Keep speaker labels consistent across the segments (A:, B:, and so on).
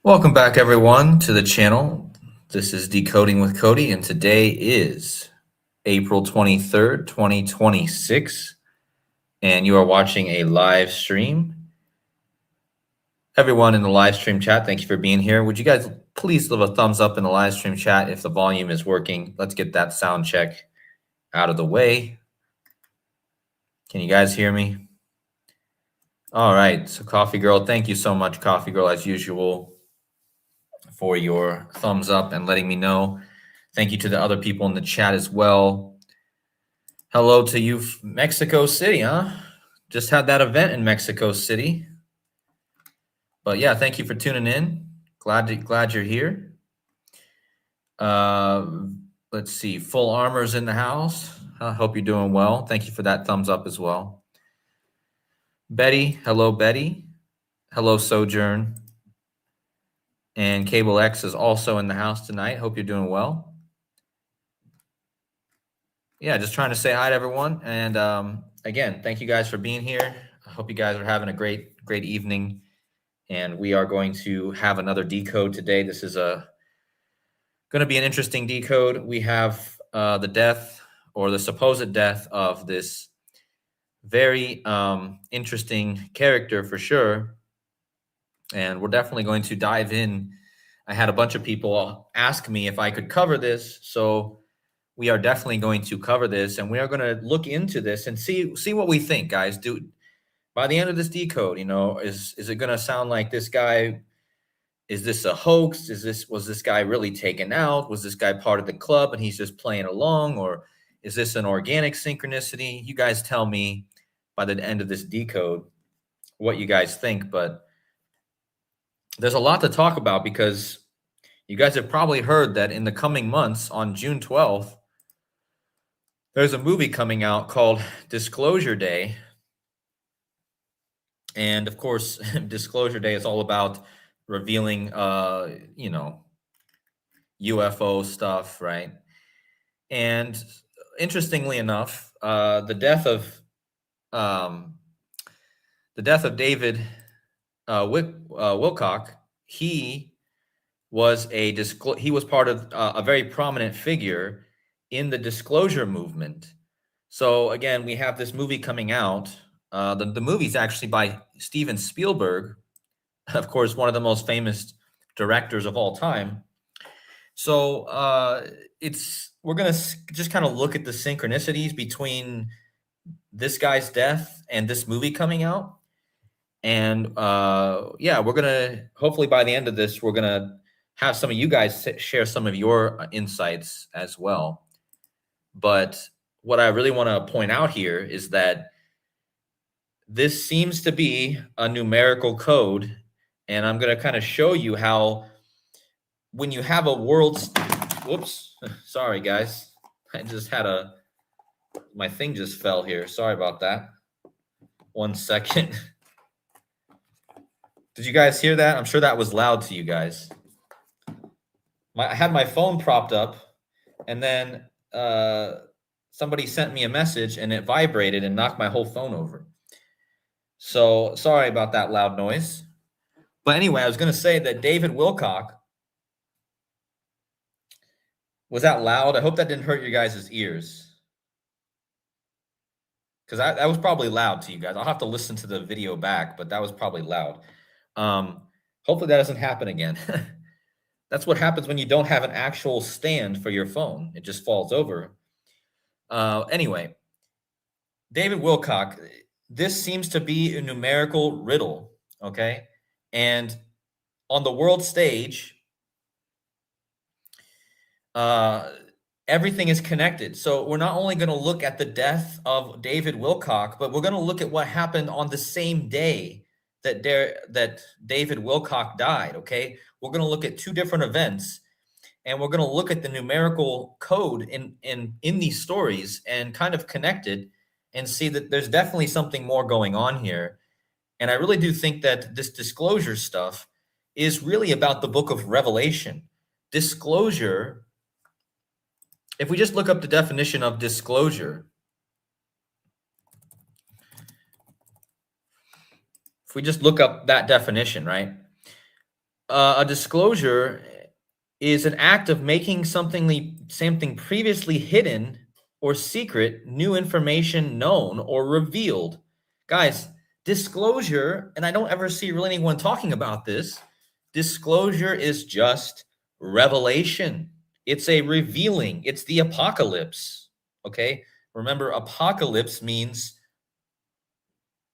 A: Welcome back, everyone, to the channel. This is Decoding with Cody, and today is April 23rd, 2026, and you are watching a live stream. Everyone in the live stream chat, thank you for being here. Would you guys please leave a thumbs up in the live stream chat if the volume is working? Let's get that sound check out of the way. Can you guys hear me? All right, so Coffee Girl, thank you so much, Coffee Girl, as usual, for your thumbs up and letting me know. Thank you to the other people in the chat as well. Hello to you, Mexico City, huh? Just had that event in Mexico City. But yeah, thank you for tuning in. Glad you're here. Let's see. Full Armor's in the house. I hope you're doing well. Thank you for that thumbs up as well. Betty, hello, Betty. Hello, Sojourn. And Cable X is also in the house tonight. Hope you're doing well. Yeah, just trying to say hi to everyone. And again, thank you guys for being here. I hope you guys are having a great evening. And we are going to have another decode today. This is going to be an interesting decode. We have the death, or the supposed death, of this very interesting character for sure. And we're definitely going to dive in. I had a bunch of people ask me if I could cover this, so we are definitely going to cover this, and we are going to look into this and see what we think, guys. By the end of this decode, is it going to sound like this guy? Is this a hoax? Was this guy really taken out? Was this guy part of the club and he's just playing along, or is this an organic synchronicity? You guys tell me by the end of this decode what you guys think. But there's a lot to talk about, because you guys have probably heard that in the coming months, on June 12th, there's a movie coming out called Disclosure Day. And of course, Disclosure Day is all about revealing, UFO stuff, right? And interestingly enough, the death of David Wilcock, he was part of a very prominent figure in the disclosure movement. So again, we have this movie coming out. The movie's actually by Steven Spielberg, of course, one of the most famous directors of all time. So we're gonna just kind of look at the synchronicities between this guy's death and this movie coming out. And yeah, we're gonna, hopefully by the end of this, we're gonna have some of you guys share some of your insights as well. But what I really want to point out here is that this seems to be a numerical code, and I'm going to kind of show you how, when you have a whoops, sorry guys, I just had my thing just fell here. Sorry about that. 1 second. Did you guys hear that? I'm sure that was loud to you guys. I had my phone propped up, and then somebody sent me a message and it vibrated and knocked my whole phone over. So sorry about that loud noise. But anyway, I was going to say that David Wilcock, was that loud? I hope that didn't hurt you guys' ears, because that was probably loud to you guys. I'll have to listen to the video back, but that was probably loud. Hopefully that doesn't happen again. That's what happens when you don't have an actual stand for your phone. It just falls over. Anyway, David Wilcock, this seems to be a numerical riddle, okay? And on the world stage, everything is connected. So we're not only going to look at the death of David Wilcock, but we're going to look at what happened on the same day that David Wilcock died, okay? We're going to look at two different events, and we're going to look at the numerical code in these stories and kind of connect it and see that there's definitely something more going on here. And I really do think that this disclosure stuff is really about the book of Revelation. Disclosure, if we just look up the definition of disclosure, if we just look up that definition, right? A disclosure is an act of making something previously hidden or secret, new information known or revealed. Guys, disclosure, and I don't ever see really anyone talking about this. Disclosure is just revelation. It's a revealing. It's the apocalypse. Okay? Remember, apocalypse means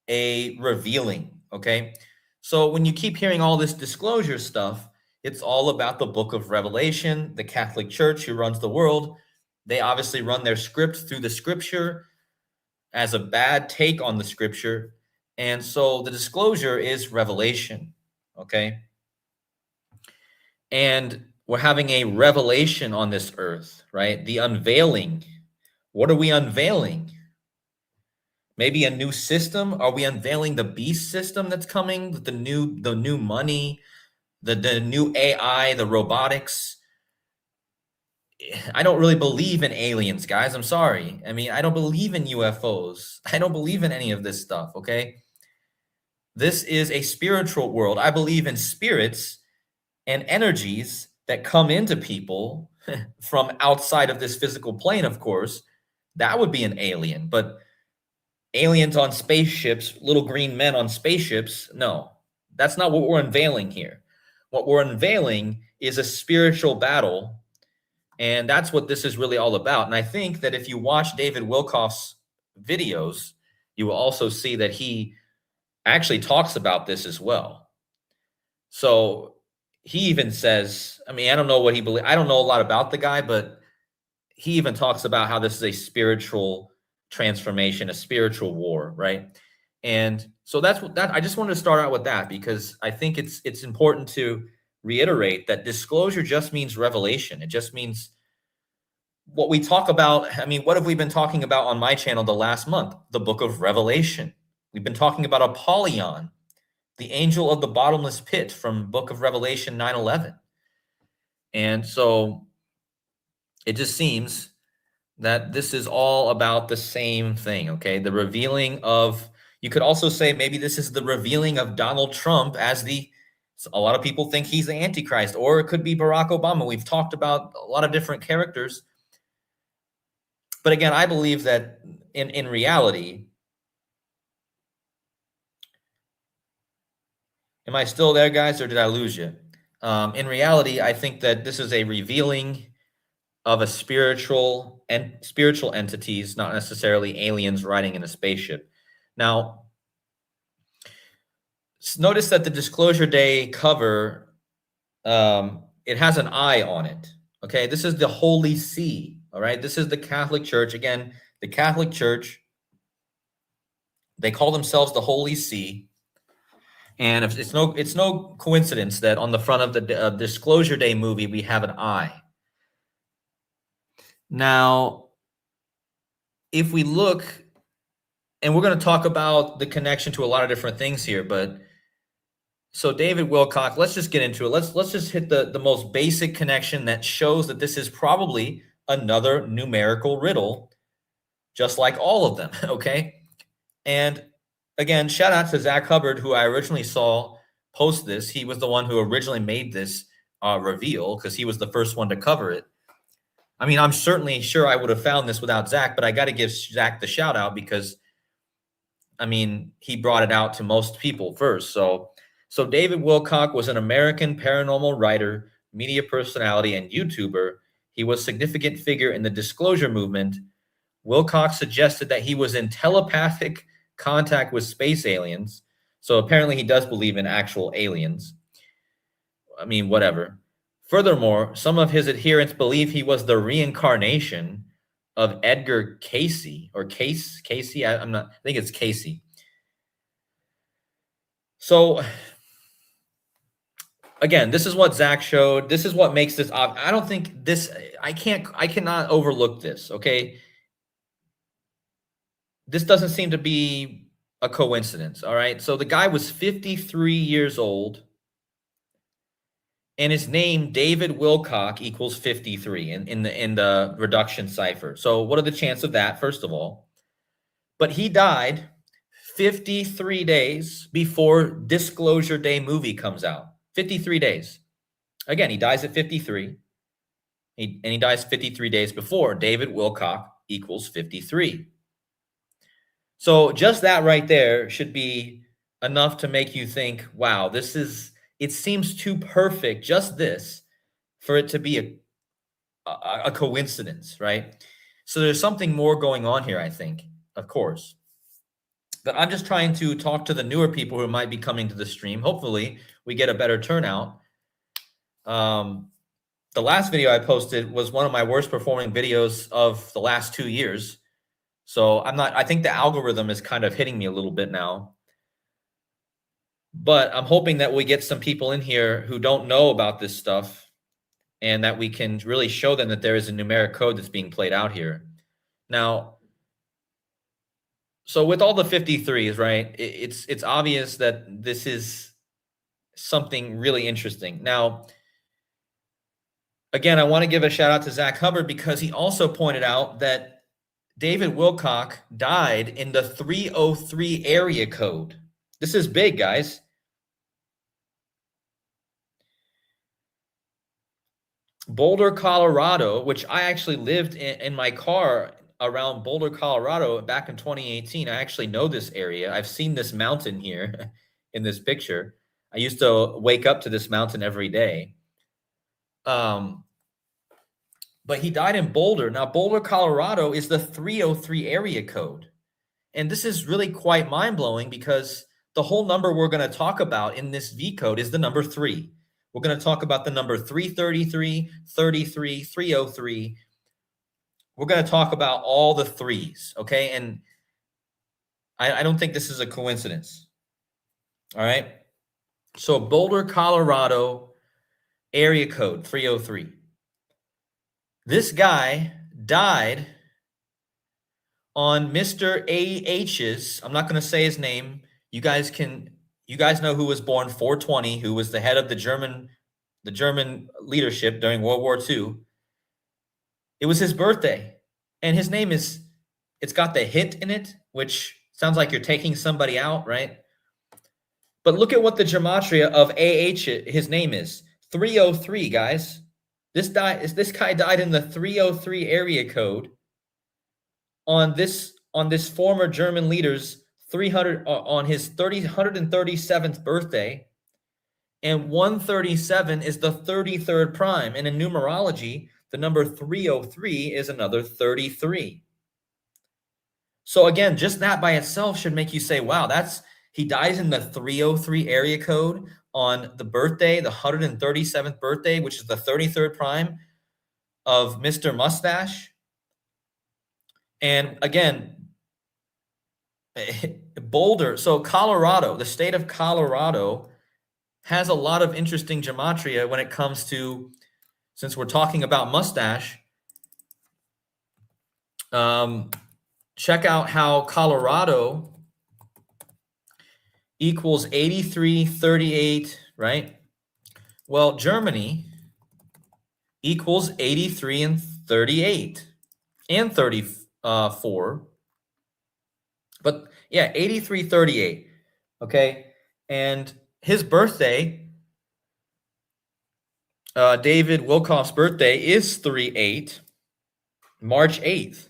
A: a revealing. Okay? So when you keep hearing all this disclosure stuff, it's all about the book of Revelation, the Catholic Church who runs the world. They obviously run their script through the scripture as a bad take on the scripture. And so the disclosure is revelation. Okay? And we're having a revelation on this earth, right? The unveiling. What are we unveiling? Maybe a new system? Are we unveiling the beast system that's coming? The new money, the new AI, the robotics? I don't really believe in aliens, guys. I'm sorry. I mean, I don't believe in UFOs. I don't believe in any of this stuff, okay? This is a spiritual world. I believe in spirits and energies that come into people from outside of this physical plane, of course. That would be an alien. But aliens on spaceships, little green men on spaceships, no. That's not what we're unveiling here. What we're unveiling is a spiritual battle, and that's what this is really all about. And I think that if you watch David Wilcock's videos, you will also see that he actually talks about this as well. So he even says, I mean, I don't know what he believes. I don't know a lot about the guy, but he even talks about how this is a spiritual transformation, a spiritual war, right? And so that's what that I just wanted to start out with that, because I think it's important to reiterate that disclosure just means revelation. It just means what we talk about. I mean, what have we been talking about on my channel the last month? The book of Revelation. We've been talking about Apollyon, the angel of the bottomless pit from book of Revelation 9:11. And so it just seems that this is all about the same thing, okay? The revealing of, you could also say maybe this is the revealing of Donald Trump as a lot of people think he's the Antichrist, or it could be Barack Obama. We've talked about a lot of different characters. But again, I believe that in reality, am I still there, guys, or did I lose you? In reality, I think that this is a revealing of a spiritual entities, not necessarily aliens riding in a spaceship. Now, notice that the Disclosure Day cover, it has an eye on it. Okay, this is the Holy See. All right, this is the Catholic Church. Again, the Catholic Church, they call themselves the Holy See. And if it's no coincidence that on the front of the Disclosure Day movie we have an eye. Now, if we look, and we're going to talk about the connection to a lot of different things here, but so David Wilcock, let's just get into it. Let's just hit the most basic connection that shows that this is probably another numerical riddle, just like all of them, okay? And again, shout out to Zach Hubbard, who I originally saw post this. He was the one who originally made this reveal, because he was the first one to cover it. I mean, I'm certainly sure I would have found this without Zach, but I got to give Zach the shout out because, I mean, he brought it out to most people first. So David Wilcock was an American paranormal writer, media personality, and YouTuber. He was a significant figure in the disclosure movement. Wilcock suggested that he was in telepathic contact with space aliens. So apparently he does believe in actual aliens. I mean, whatever. Furthermore, some of his adherents believe he was the reincarnation of Edgar Casey, or Casey. I think it's Casey. So again, this is what Zach showed. This is what makes this I don't think this, I cannot overlook this, okay? This doesn't seem to be a coincidence, all right? So the guy was 53 years old, and his name, David Wilcock, equals 53 in the reduction cipher. So what are the chances of that, first of all? But he died 53 days before Disclosure Day movie comes out. 53 days. Again, he dies at 53. And he dies 53 days before. David Wilcock equals 53. So just that right there should be enough to make you think, wow, it seems too perfect, just this, for it to be a coincidence, right? So there's something more going on here, I think, of course. But I'm just trying to talk to the newer people who might be coming to the stream. Hopefully, we get a better turnout. The last video I posted was one of my worst performing videos of the last 2 years. So I think the algorithm is kind of hitting me a little bit now. But I'm hoping that we get some people in here who don't know about this stuff and that we can really show them that there is a numeric code that's being played out here. Now, so with all the 53s, right, it's obvious that this is something really interesting. Now, again, I want to give a shout out to Zach Hubbard because he also pointed out that David Wilcock died in the 303 area code. This is big, guys. Boulder, Colorado, which I actually lived in my car around Boulder, Colorado back in 2018. I actually know this area. I've seen this mountain here in this picture. I used to wake up to this mountain every day. But he died in Boulder. Now, Boulder, Colorado is the 303 area code. And this is really quite mind-blowing because the whole number we're going to talk about in this V code is the number 3. We're going to talk about the number 333, 33, 303. We're going to talk about all the threes, okay? And I don't think this is a coincidence, all right? So Boulder, Colorado, area code 303. This guy died on Mr. AH's, I'm not going to say his name. You guys know who was born 420, who was the head of the German leadership during World War II. It was his birthday, and his name it's got the hit in it, which sounds like you're taking somebody out, right? But look at what the gematria of his name is. 303, guys. This guy died in the 303 area code on this former German leader's 300 on his 137th birthday, and 137 is the 33rd prime, and in numerology the number 303 is another 33. So again, just that by itself should make you say, wow, he dies in the 303 area code on the birthday, the 137th birthday, which is the 33rd prime of Mr. Mustache. And again, Boulder, so Colorado, the state of Colorado has a lot of interesting gematria when it comes to, since we're talking about mustache, check out how Colorado equals 8338, right? Well, Germany equals 83 and 38 and 34. But yeah, 8338, okay? And his birthday, David Wilcock's birthday is 3/8, March 8th.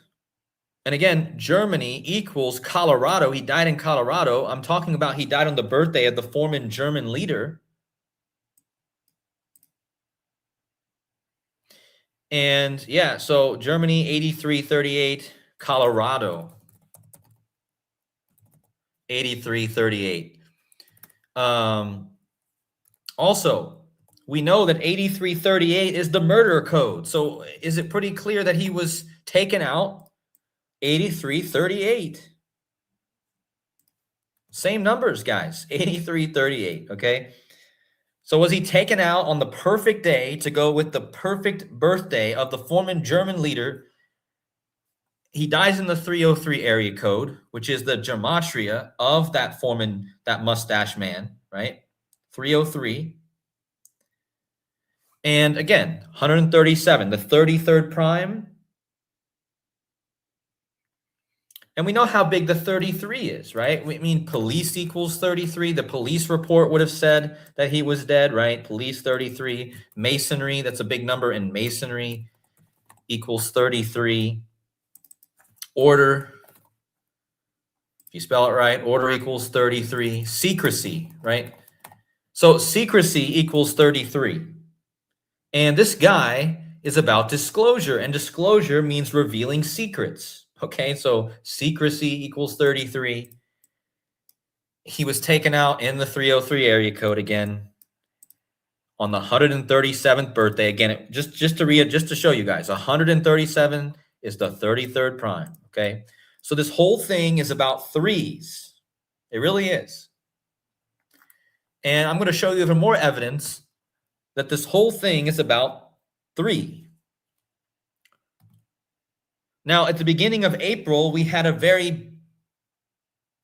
A: And again, Germany equals Colorado. He died in Colorado. I'm talking about he died on the birthday of the former German leader. And yeah, so Germany 8338, Colorado 8338. Also, we know that 8338 is the murder code. So is it pretty clear that he was taken out 8338? Same numbers, guys. 8338, okay? So was he taken out on the perfect day to go with the perfect birthday of the former German leader? He dies in the 303 area code, which is the gematria of that mustache man, right? 303. And again, 137, the 33rd prime And we know how big the 33 is, right? I mean, police equals 33. The police report would have said that he was dead, right? Police 33. Masonry, that's a big number in masonry, equals 33. Order, if you spell it right, order equals 33. Secrecy, right? So secrecy equals 33. And this guy is about disclosure, and disclosure means revealing secrets. Okay, so secrecy equals 33. He was taken out in the 303 area code again on the 137th birthday. Again, just to show you guys, 137 is the 33rd prime. Okay, so this whole thing is about threes. It really is. And I'm going to show you even more evidence that this whole thing is about 3. Now, at the beginning of April, we had a very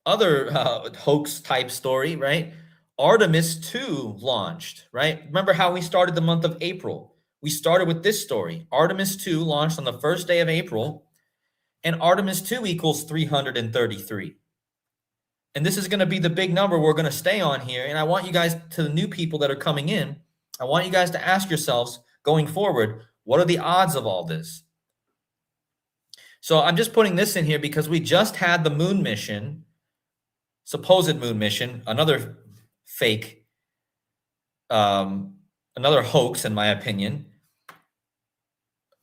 A: other hoax type story, right? Artemis 2 launched, right? Remember how we started the month of April? We started with this story. Artemis 2 launched on the first day of April, and Artemis 2 equals 333. And this is going to be the big number we're going to stay on here. And I want you guys, to the new people that are coming in, I want you guys to ask yourselves going forward, what are the odds of all this? So I'm just putting this in here because we just had the moon mission, supposed moon mission, another fake, another hoax in my opinion.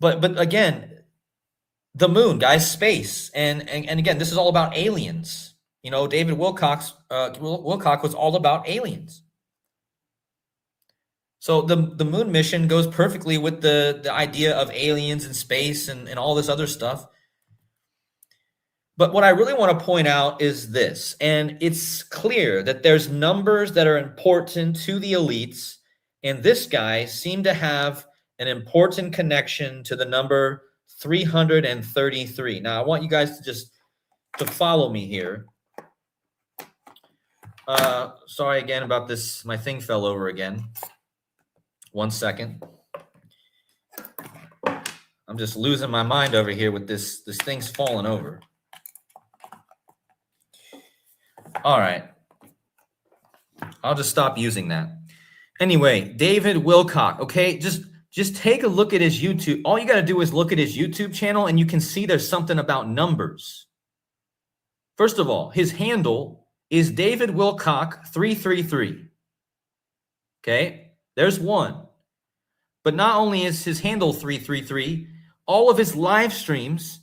A: But again, the moon, guys, space, and again, this is all about aliens. You know, David Wilcock was all about aliens. So the moon mission goes perfectly with the idea of aliens and space and all this other stuff. But what I really want to point out is this, and it's clear that there's numbers that are important to the elites, and this guy seemed to have an important connection to the number 333. Now, I want you guys to follow me here. Sorry again about this. My thing fell over again. 1 second. I'm just losing my mind over here with this thing's falling over. All right. I'll just stop using that. Anyway, David Wilcock, okay? Just take a look at his YouTube. All you got to do is look at his YouTube channel and you can see there's something about numbers. First of all, his handle is David Wilcock 333. Okay? There's one. But not only is his handle 333, all of his live streams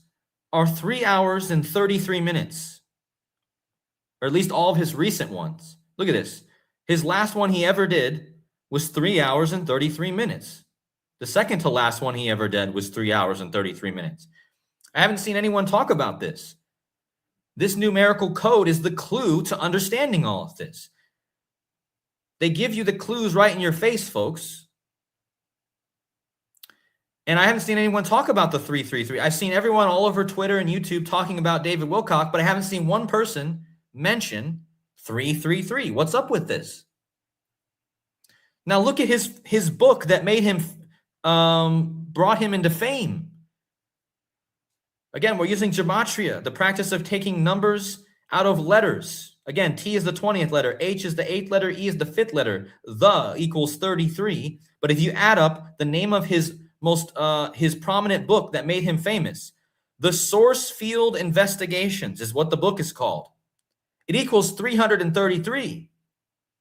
A: are 3 hours and 33 minutes. Or at least all of his recent ones. Look at this. His last one he ever did was 3 hours and 33 minutes. The second to last one he ever did was 3 hours and 33 minutes. I haven't seen anyone talk about this. This numerical code is the clue to understanding all of this. They give you the clues right in your face, folks. And I haven't seen anyone talk about the 333. I've seen everyone all over Twitter and YouTube talking about David Wilcock, but I haven't seen one person mention 333. What's up with this? Now look at his book that made him brought him into fame. Again, we're using gematria, the practice of taking numbers out of letters. Again, T is the 20th letter, H is the 8th letter, E is the 5th letter. The equals 33. But if you add up the name of his prominent book that made him famous, The Source Field Investigations is what the book is called. It equals 333.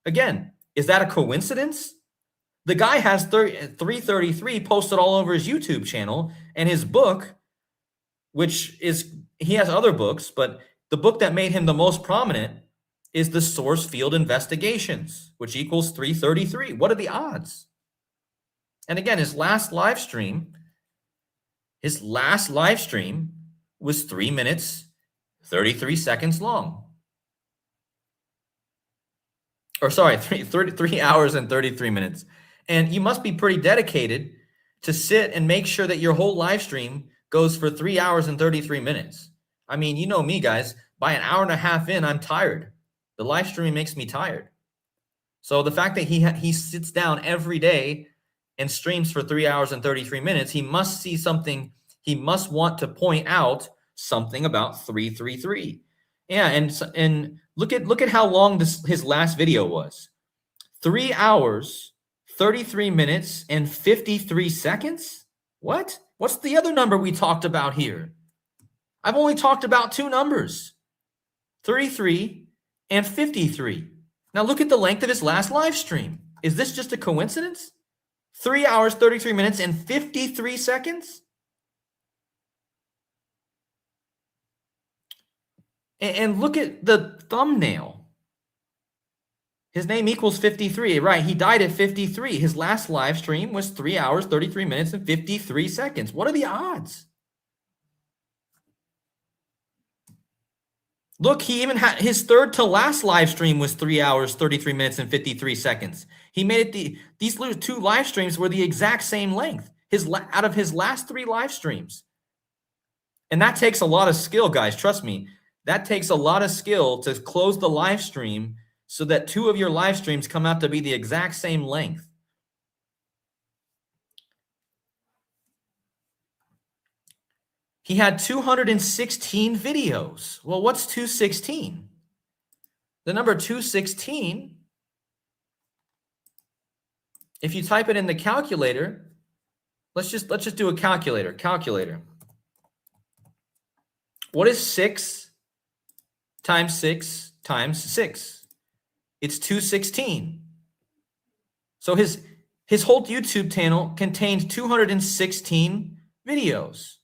A: Again, is that a coincidence? The guy has 333 posted all over his YouTube channel, and his book, which is, he has other books, but the book that made him the most prominent is The Source Field Investigations, which equals 333. What are the odds? And again, his last live stream was 3 minutes, 33 seconds long. Or sorry, 3 hours and 33 minutes. And you must be pretty dedicated to sit and make sure that your whole live stream goes for 3 hours and 33 minutes. I mean, you know me, guys. By an hour and a half in, I'm tired. The live stream makes me tired. So the fact that he sits down every day and streams for 3 hours and 33 minutes, he must see something. He must want to point out something about 333. Yeah, and look at how long his last video was. 3 hours, 33 minutes, and 53 seconds? What? What's the other number we talked about here? I've only talked about two numbers, 33 and 53. Now look at the length of his last live stream. Is this just a coincidence? 3 hours, 33 minutes, and 53 seconds? And look at the thumbnail. His name equals 53, right? He died at 53. His last live stream was 3 hours, 33 minutes, and 53 seconds. What are the odds? Look, he even had his third to last live stream was 3 hours, 33 minutes, and 53 seconds. He made it these two live streams were the exact same length. Out of his last 3 live streams. And that takes a lot of skill, guys. Trust me. That takes a lot of skill to close the live stream so that 2 of your live streams come out to be the exact same length. He had 216 videos. Well, what's 216? The number 216, if you type it in the calculator, let's just do a calculator. Calculator. What is 6 times 6 times 6? It's 216. So his whole YouTube channel contained 216 videos.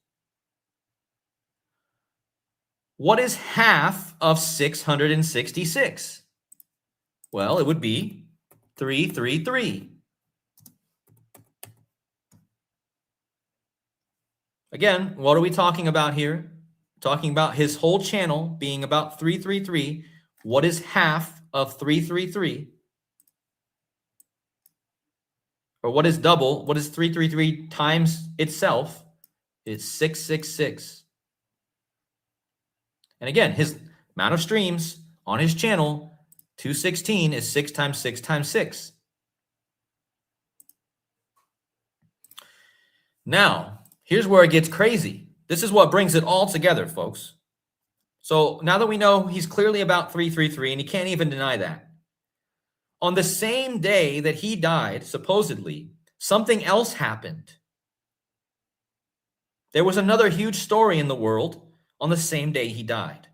A: What is half of 666? Well, it would be 333. Again, what are we talking about here? Talking about his whole channel being about 333. What is half of 333? Or what is double? What is 333 times itself? It's 666. And again, his amount of streams on his channel, 216, is 6 times 6 times 6. Now, here's where it gets crazy. This is what brings it all together, folks. So now that we know he's clearly about 333, and he can't even deny that. On the same day that he died, supposedly, something else happened. There was another huge story in the world on the same day he died.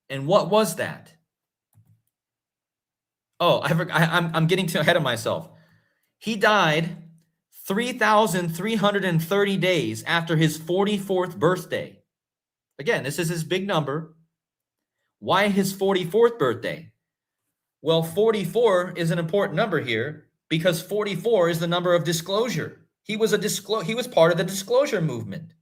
A: And what was that? Oh, I'm getting too ahead of myself. He died 3,330 days after his 44th birthday. Again, this is his big number. Why his 44th birthday? Well, 44 is an important number here because 44 is the number of disclosure. He was part of the disclosure movement.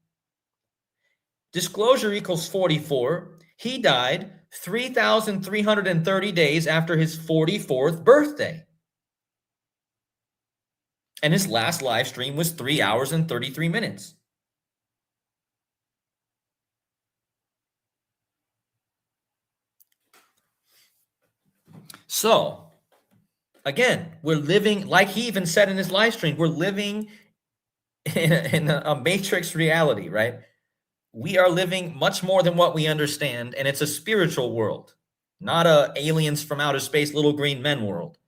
A: Disclosure equals 44. He died 3,330 days after his 44th birthday. And his last live stream was 3 hours and 33 minutes. So, again, we're living, like he even said in his live stream, we're living in a matrix reality, right? We are living much more than what we understand, and it's a spiritual world, not a aliens from outer space, little green men world.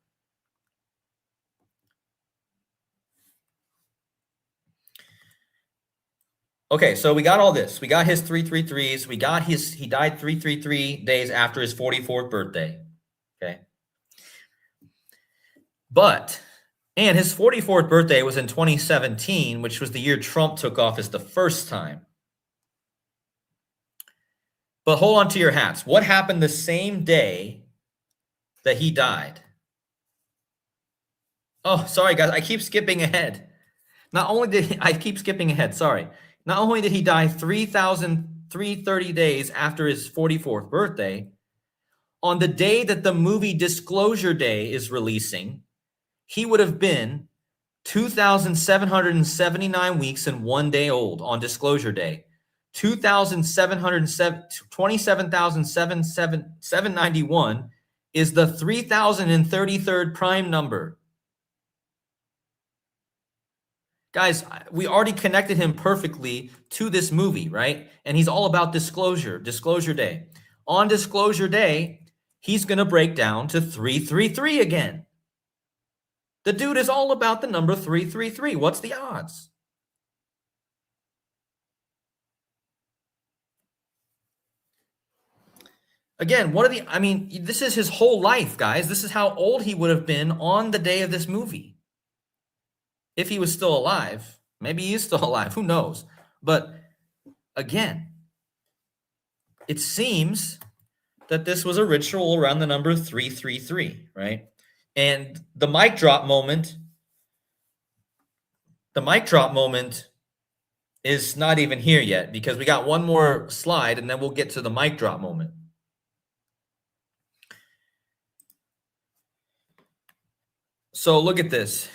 A: Okay, so we got all this. We got his 333s. We got he died 333 days after his 44th birthday. Okay. And his 44th birthday was in 2017, which was the year Trump took office the first time. But hold on to your hats. What happened the same day that he died? Oh, sorry, guys. I keep skipping ahead. I keep skipping ahead. Sorry. Not only did he die 3,330 days after his 44th birthday, on the day that the movie Disclosure Day is releasing, he would have been 2,779 weeks and 1 day old on Disclosure Day. 27,791 is the 3,033rd prime number. Guys, we already connected him perfectly to this movie, right? And he's all about Disclosure Day. On Disclosure Day, he's going to break down to 333 again. The dude is all about the number 333. What's the odds? Again, this is his whole life, guys. This is how old he would have been on the day of this movie. If he was still alive. Maybe he is still alive. Who knows? But again, it seems that this was a ritual around the number 333, right? And the mic drop moment is not even here yet because we got one more slide and then we'll get to the mic drop moment. So look at this.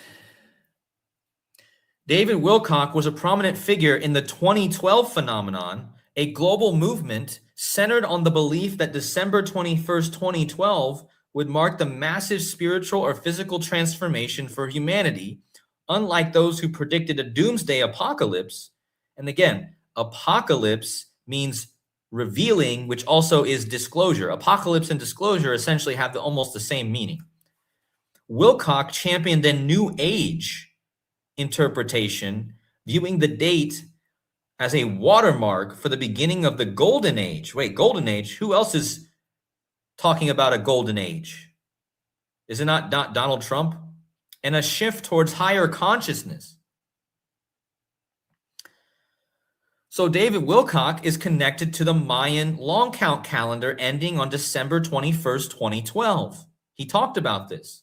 A: David Wilcock was a prominent figure in the 2012 phenomenon, a global movement centered on the belief that December 21st, 2012 would mark the massive spiritual or physical transformation for humanity, unlike those who predicted a doomsday apocalypse. And again, apocalypse means revealing, which also is disclosure. Apocalypse and disclosure essentially have almost the same meaning. Wilcock championed a New Age interpretation, viewing the date as a watermark for the beginning of the Golden Age. Wait, Golden Age? Who else is talking about a Golden Age? Is it not Donald Trump? And a shift towards higher consciousness. So David Wilcock is connected to the Mayan long count calendar ending on December 21st, 2012. He talked about this.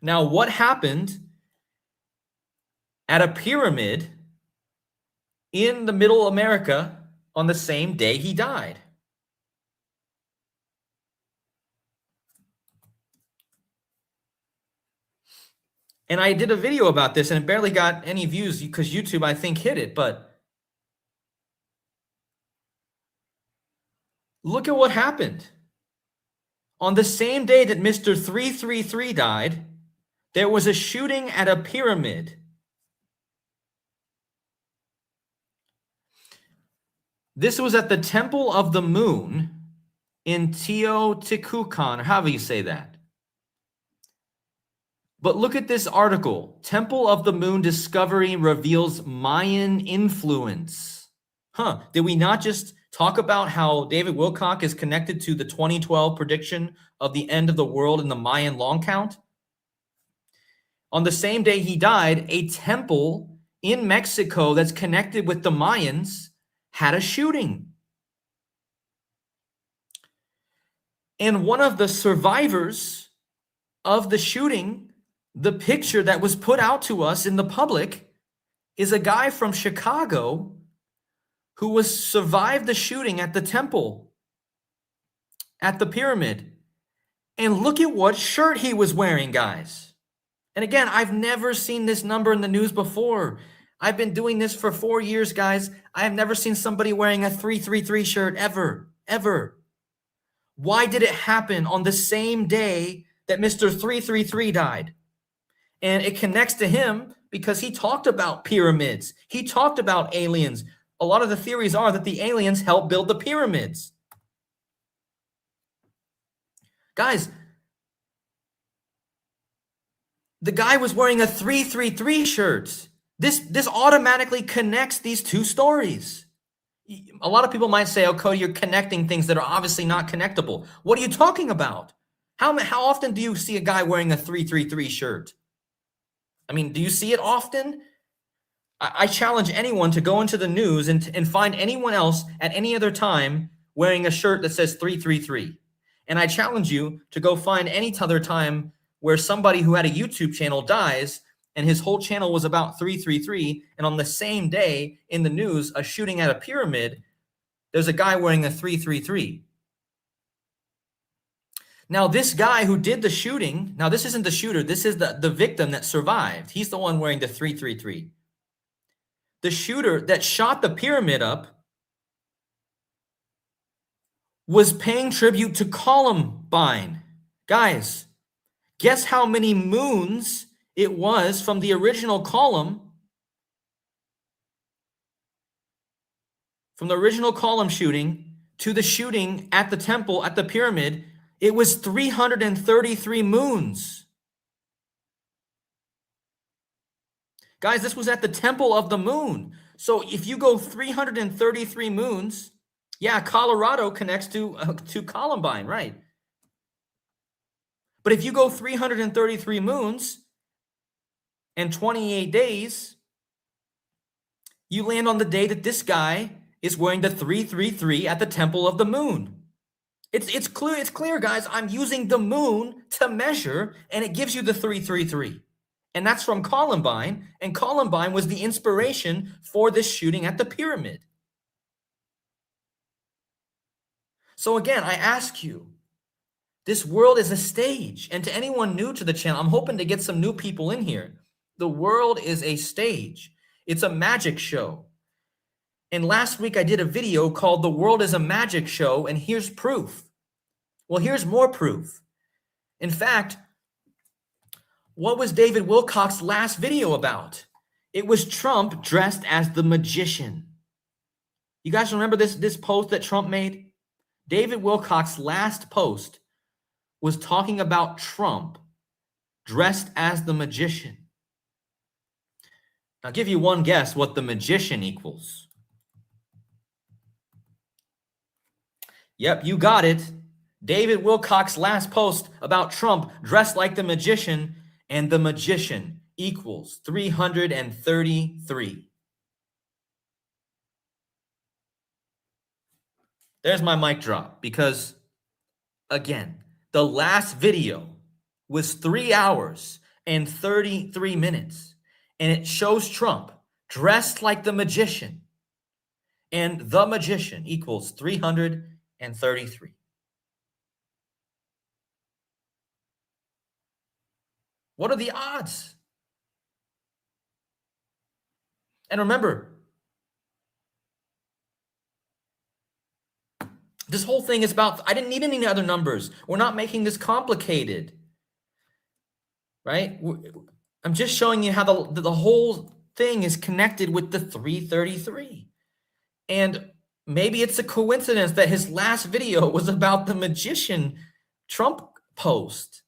A: Now, what happened at a pyramid in the Middle America on the same day he died? And I did a video about this and it barely got any views because YouTube, I think, hit it. But look at what happened. On the same day that Mr. 333 died, there was a shooting at a pyramid. This was at the Temple of the Moon in Teotihuacan, or however you say that. But look at this article. Temple of the Moon discovery reveals Mayan influence. Did we not just talk about how David Wilcock is connected to the 2012 prediction of the end of the world in the Mayan long count? On the same day he died, a temple in Mexico that's connected with the Mayans had a shooting. And one of the survivors of the shooting, the picture that was put out to us in the public, is a guy from Chicago who survived the shooting at the temple, at the pyramid. And look at what shirt he was wearing, guys. And again, I've never seen this number in the news before. I've been doing this for 4 years, guys. I have never seen somebody wearing a 333 shirt ever. Why did it happen on the same day that Mr. 333 died? And it connects to him because he talked about pyramids. He talked about aliens. A lot of the theories are that the aliens helped build the pyramids. Guys, the guy was wearing a 333 shirt. This automatically connects these two stories. A lot of people might say, oh, Cody, you're connecting things that are obviously not connectable. What are you talking about? How often do you see a guy wearing a 333 shirt? I mean, do you see it often? I challenge anyone to go into the news and find anyone else at any other time wearing a shirt that says 333. And I challenge you to go find any other time where somebody who had a YouTube channel dies and his whole channel was about 333, and on the same day in the news, a shooting at a pyramid, there's a guy wearing a 333. Now, this guy who did the shooting, now this isn't the shooter, this is the victim that survived. He's the one wearing the 333. The shooter that shot the pyramid up was paying tribute to Columbine. Guys, guess how many moons It was from the original column, shooting to the shooting at the temple, at the pyramid, it was 333 moons. Guys, this was at the Temple of the Moon. So if you go 333 moons, yeah, Colorado connects to Columbine, right? But if you go 333 moons and 28 days, you land on the day that this guy is wearing the 333 at the Temple of the Moon. It's clear, guys. I'm using the moon to measure, and it gives you the 333. And that's from Columbine, and Columbine was the inspiration for this shooting at the pyramid. So again, I ask you, this world is a stage. And to anyone new to the channel, I'm hoping to get some new people in here. The world is a stage. It's a magic show. And last week I did a video called The World is a Magic Show, and here's proof. Well, here's more proof. In fact, what was David Wilcock's last video about? It was Trump dressed as the magician. You guys remember this post that Trump made? David Wilcock's last post was talking about Trump dressed as the magician. I'll give you one guess what the magician equals. Yep, you got it. David Wilcock's last post about Trump dressed like the magician, and the magician equals 333. There's my mic drop, because, again, the last video was 3 hours and 33 minutes, and it shows Trump dressed like the magician, and the magician equals 333. What are the odds? And remember, this whole thing is about, I didn't need any other numbers. We're not making this complicated, right? I'm just showing you how the whole thing is connected with the 333. And maybe it's a coincidence that his last video was about the magician Trump post.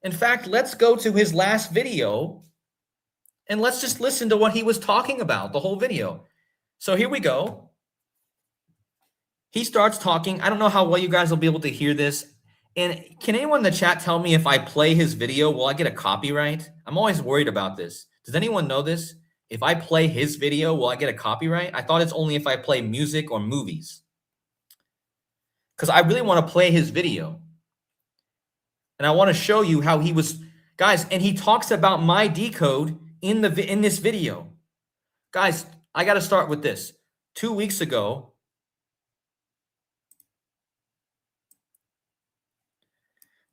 A: In fact, let's go to his last video and let's just listen to what he was talking about, the whole video. So here we go. He starts talking. I don't know how well you guys will be able to hear this. And can anyone in the chat tell me if I play his video, will I get a copyright? I'm always worried about this. Does anyone know this? If I play his video, will I get a copyright? I thought it's only if I play music or movies. Because I really want to play his video. And I want to show you how he was, guys, and he talks about my decode in this video. Guys, I got to start with this. 2 weeks ago,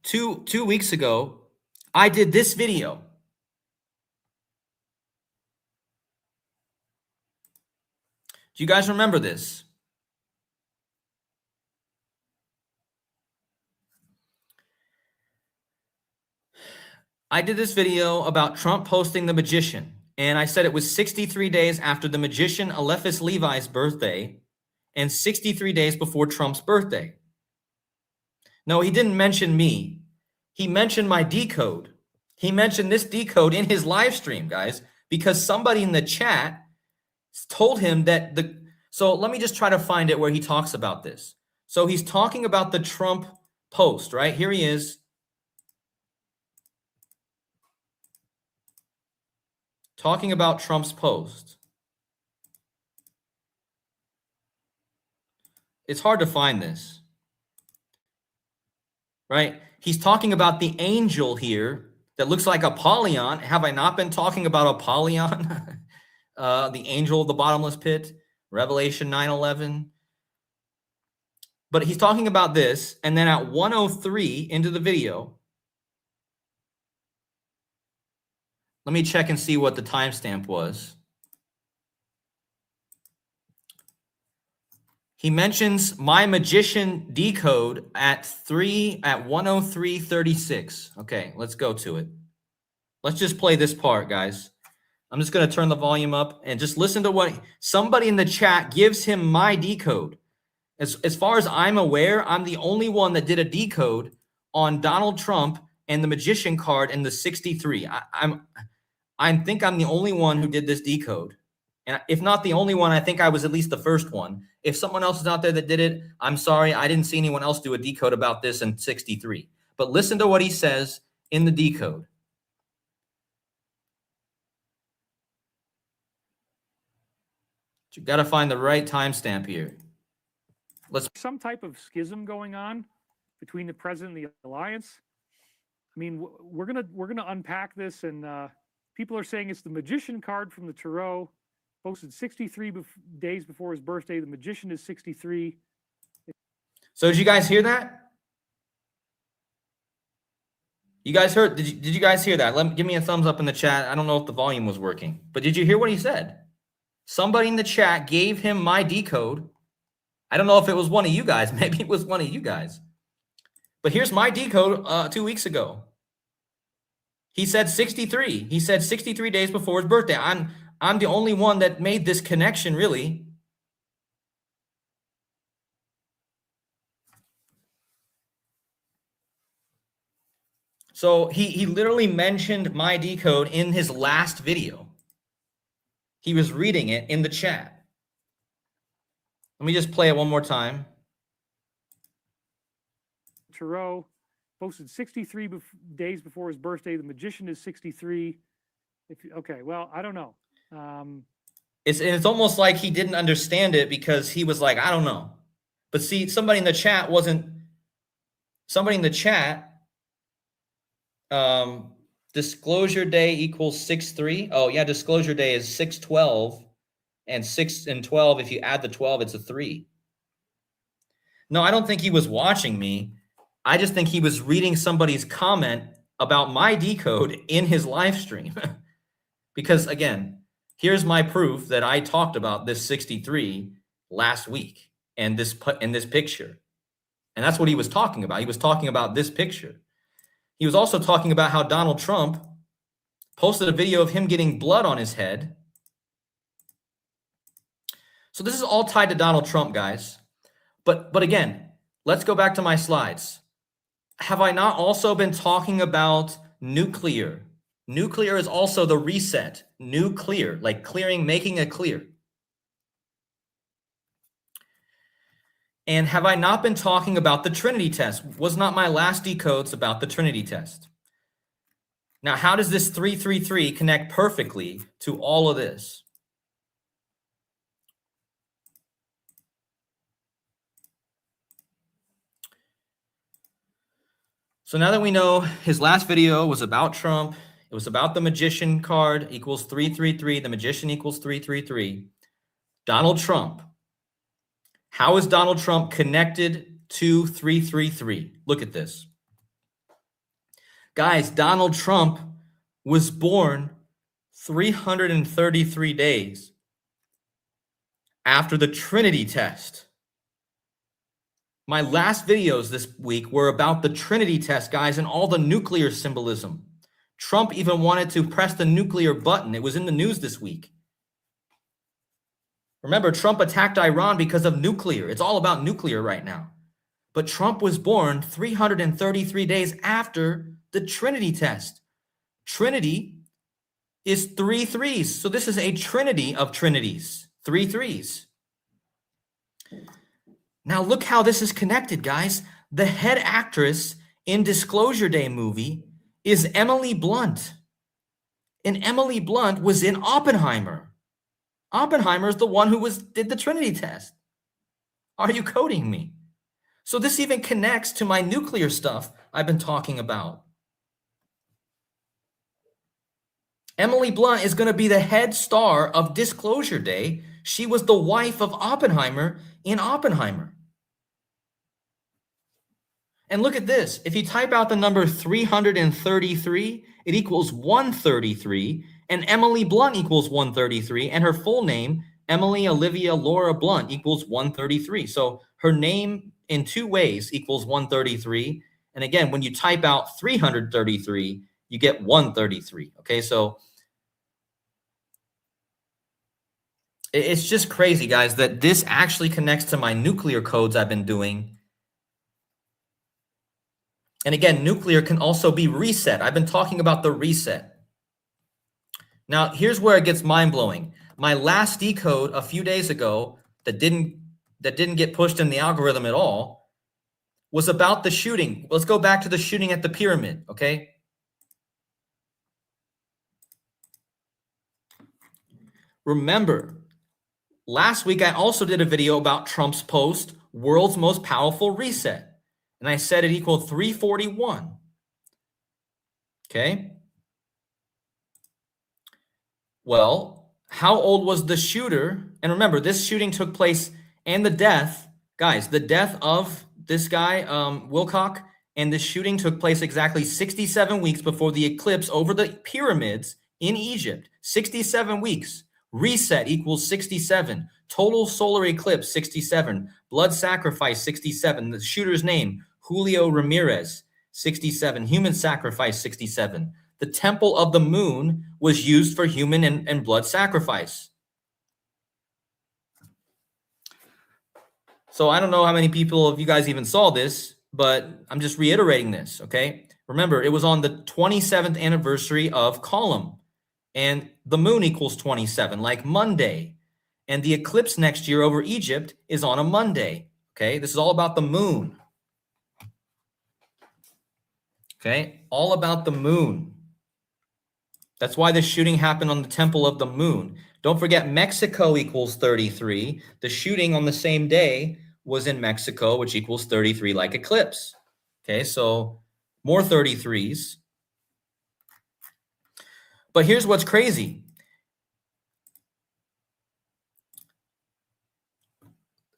A: two weeks ago, I did this video. Do you guys remember this? I did this video about Trump posting the magician, and I said it was 63 days after the magician Eliphas Levi's birthday and 63 days before Trump's birthday. No, he didn't mention me. He mentioned my decode. He mentioned this decode in his live stream, guys, because somebody in the chat told him that so let me just try to find it where he talks about this. So he's talking about the Trump post, right? Here he is. Talking about Trump's post. It's hard to find this, right? He's talking about the angel here that looks like Apollyon. Have I not been talking about Apollyon? The angel of the bottomless pit, Revelation 9:11. But he's talking about this, and then at 1:03 into the video, let me check and see what the timestamp was. He mentions my magician decode at 1:03:36. Okay, let's go to it. Let's just play this part, guys. I'm just going to turn the volume up and just listen to what somebody in the chat gives him my decode. As far as I'm aware, I'm the only one that did a decode on Donald Trump and the magician card in the 63. I think I'm the only one who did this decode. And if not the only one, I think I was at least the first one. If someone else is out there that did it, I'm sorry. I didn't see anyone else do a decode about this in 63. But listen to what he says in the decode. You got to find the right timestamp here. Let's
B: some type of schism going on between the president and the alliance. I mean, we're gonna unpack this, and people are saying it's the magician card from the tarot, posted 63 days before his birthday. The magician is 63.
A: So did you guys hear that? You guys heard? Did you guys hear that? Give me a thumbs up in the chat. I don't know if the volume was working, but did you hear what he said? Somebody in the chat gave him my decode. I don't know if it was one of you guys. Maybe it was one of you guys. But here's my decode 2 weeks ago. He said 63. He said 63 days before his birthday. I'm the only one that made this connection, really. So he literally mentioned my decode in his last video. He was reading it in the chat. Let me just play it one more time.
B: Tarot posted 63 days before his birthday. The magician is 63. Okay, well, I don't know.
A: It's almost like he didn't understand it because he was like, I don't know. But see, somebody in the chat disclosure day equals 6/3. Oh yeah, disclosure day is 6/12, and 6 and 12. If you add the 12, it's a 3. No, I don't think he was watching me. I just think he was reading somebody's comment about my decode in his live stream. Because again, here's my proof that I talked about this 63 last week and this picture. And that's what he was talking about. He was talking about this picture. He was also talking about how Donald Trump posted a video of him getting blood on his head. So this is all tied to Donald Trump, guys. But again, let's go back to my slides. Have I not also been talking about nuclear? Nuclear is also the reset. Nuclear, like clearing, making it clear. And have I not been talking about the Trinity test? Was not my last decodes about the Trinity test? Now, how does this 333 connect perfectly to all of this? So now that we know his last video was about Trump, it was about the magician card equals 333, the magician equals 333. Donald Trump. How is Donald Trump connected to 333? Look at this. Guys, Donald Trump was born 333 days after the Trinity test. My last videos this week were about the Trinity test, guys, and all the nuclear symbolism. Trump even wanted to press the nuclear button. It was in the news this week. Remember, Trump attacked Iran because of nuclear. It's all about nuclear right now. But Trump was born 333 days after the Trinity test. Trinity is 3 threes. So this is a trinity of trinities, 3 threes. Now look how this is connected, guys. The head actress in Disclosure Day movie is Emily Blunt. And Emily Blunt was in Oppenheimer. Oppenheimer is the one who did the Trinity test. Are you coding me? So this even connects to my nuclear stuff I've been talking about. Emily Blunt is going to be the head star of Disclosure Day. She was the wife of Oppenheimer in Oppenheimer. And look at this. If you type out the number 333, it equals 133. And Emily Blunt equals 133. And her full name, Emily Olivia Laura Blunt, equals 133. So her name in 2 ways equals 133. And again, when you type out 333, you get 133. Okay, so it's just crazy, guys, that this actually connects to my nuclear codes I've been doing. And again, nuclear can also be reset. I've been talking about the reset. Now, here's where it gets mind-blowing. My last decode a few days ago that didn't get pushed in the algorithm at all was about the shooting. Let's go back to the shooting at the pyramid, okay? Remember, last week I also did a video about Trump's post, world's most powerful reset. And I said it equaled 341. Okay. Well, how old was the shooter? And remember, this shooting took place and the death, guys, the death of this guy, Wilcock, and the shooting took place exactly 67 weeks before the eclipse over the pyramids in Egypt. 67 weeks. Reset equals 67. Total solar eclipse, 67. Blood sacrifice, 67. The shooter's name, Julio Ramirez, 67. Human sacrifice, 67. The temple of the moon was used for human and blood sacrifice. So I don't know how many people of you guys even saw this, but I'm just reiterating this, okay? Remember, it was on the 27th anniversary of Column, and the moon equals 27, like Monday. And the eclipse next year over Egypt is on a Monday, okay? This is all about the moon. Okay, all about the moon. That's why the shooting happened on the temple of the moon. Don't forget, Mexico equals 33. The shooting on the same day was in Mexico, which equals 33 like eclipse. Okay, so more 33s. But here's what's crazy.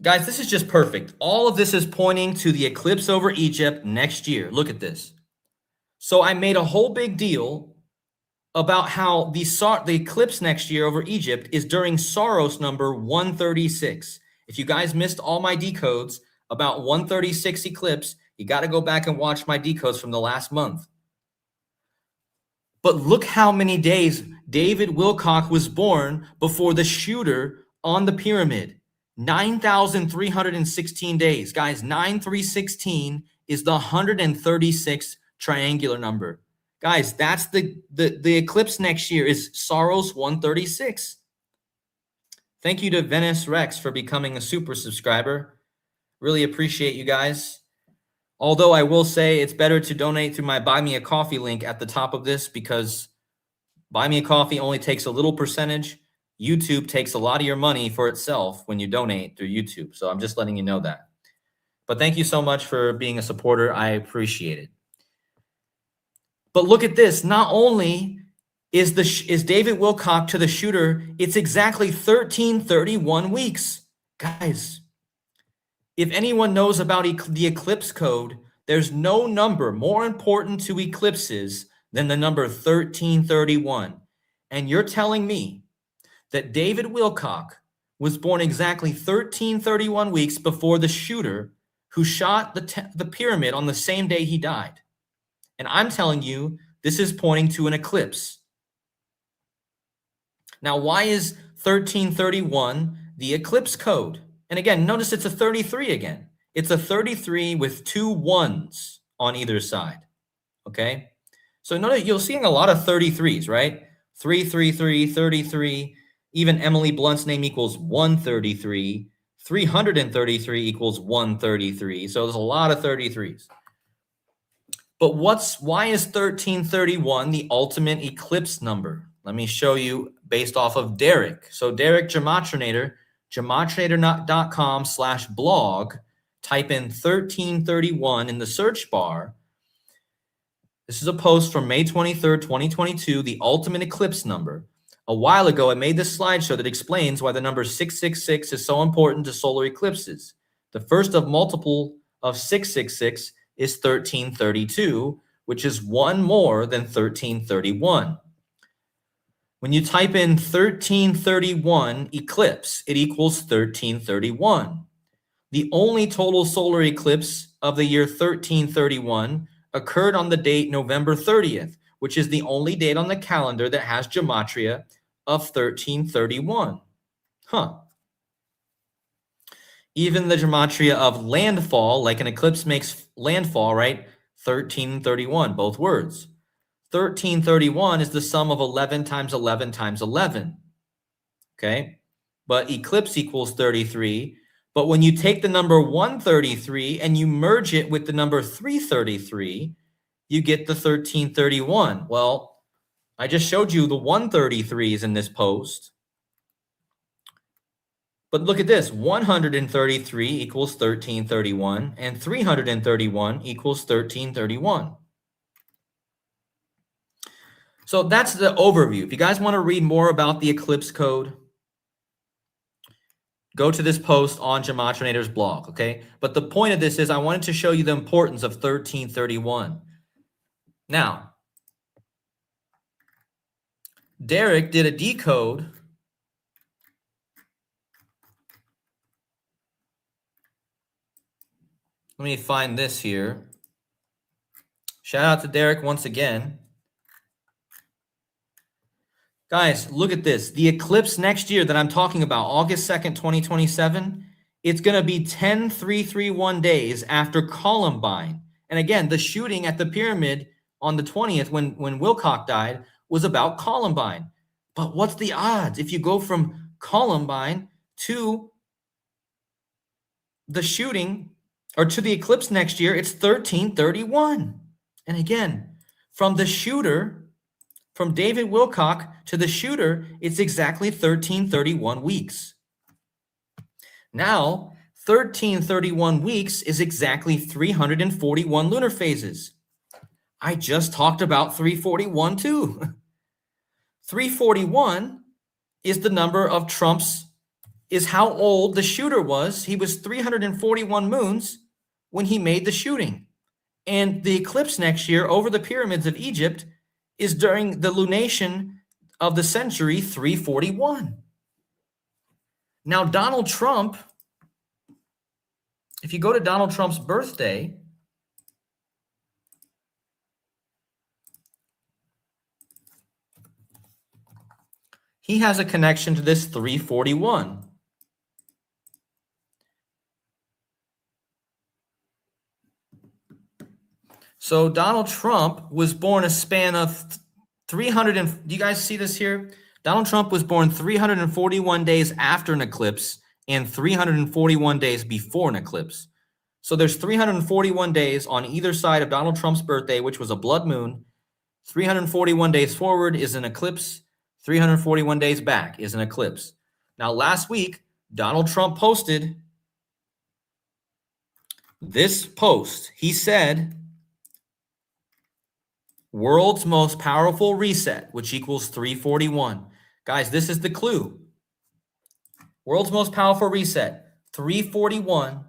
A: Guys, this is just perfect. All of this is pointing to the eclipse over Egypt next year. Look at this. So I made a whole big deal about how the eclipse next year over Egypt is during Saros number 136. If you guys missed all my decodes about 136 eclipse, you got to go back and watch my decodes from the last month. But look how many days David Wilcock was born before the shooter on the pyramid. 9,316 days. Guys, 9,316 is the 136th triangular number. Guys, that's the eclipse next year is Saros 136. Thank you to Venice Rex for becoming a super subscriber. Really appreciate you guys. Although I will say it's better to donate through my Buy Me a Coffee link at the top of this, because Buy Me a Coffee only takes a little percentage. YouTube takes a lot of your money for itself when you donate through YouTube. So I'm just letting you know that. But thank you so much for being a supporter. I appreciate it. But look at this. Not only is David Wilcock to the shooter, it's exactly 1331 weeks. Guys, if anyone knows about the eclipse code, there's no number more important to eclipses than the number 1331. And you're telling me that David Wilcock was born exactly 1331 weeks before the shooter who shot the pyramid on the same day he died. And I'm telling you, this is pointing to an eclipse. Now, why is 1331 the eclipse code? And again, notice it's a 33 again. It's a 33 with 2 1s on either side, okay? So notice you're seeing a lot of 33s, right? 333, 33, even Emily Blunt's name equals 133, 333 equals 133. So there's a lot of 33s. But why is 1331 the ultimate eclipse number? Let me show you based off of Derek. So Derek Gematrinator, gematrinator.com/blog, type in 1331 in the search bar. This is a post from May 23rd, 2022, the ultimate eclipse number. A while ago, I made this slideshow that explains why the number 666 is so important to solar eclipses. The first of multiple of 666 is 1332, which is one more than 1331. When you type in 1331 eclipse, it equals 1331. The only total solar eclipse of the year 1331 occurred on the date November 30th, which is the only date on the calendar that has gematria of 1331. Huh. Even the gematria of landfall, like an eclipse makes landfall, right? 1331, both words. 1331 is the sum of 11 times 11 times 11. Okay? But eclipse equals 33. But when you take the number 133 and you merge it with the number 333, you get the 1331. Well, I just showed you the 133s in this post. But look at this, 133 equals 1331, and 331 equals 1331. So that's the overview. If you guys want to read more about the eclipse code, go to this post on Gematrinator's blog, okay? But the point of this is I wanted to show you the importance of 1331. Now, Derek did a decode. Let me find this here. Shout out to Derek once again. Guys, look at this. The eclipse next year that I'm talking about, August 2nd, 2027, it's going to be 10,331 days after Columbine. And again, the shooting at the pyramid on the 20th when Wilcock died was about Columbine. But what's the odds? If you go from Columbine to the shooting or to the eclipse next year, it's 1331. And again, from the shooter, from David Wilcock to the shooter, it's exactly 1331 weeks. Now, 1331 weeks is exactly 341 lunar phases. I just talked about 341 too. 341 is the number of Trump's, is how old the shooter was. He was 341 moons when he made the shooting. And the eclipse next year over the pyramids of Egypt is during the lunation of the century 341. Now, Donald Trump, if you go to Donald Trump's birthday, he has a connection to this 341. So Donald Trump was born a span of 300 and, do you guys see this here? Donald Trump was born 341 days after an eclipse and 341 days before an eclipse. So there's 341 days on either side of Donald Trump's birthday, which was a blood moon. 341 days forward is an eclipse. 341 days back is an eclipse. Now, last week, Donald Trump posted this post. He said, world's most powerful reset, which equals 341. Guys, this is the clue. World's most powerful reset, 341.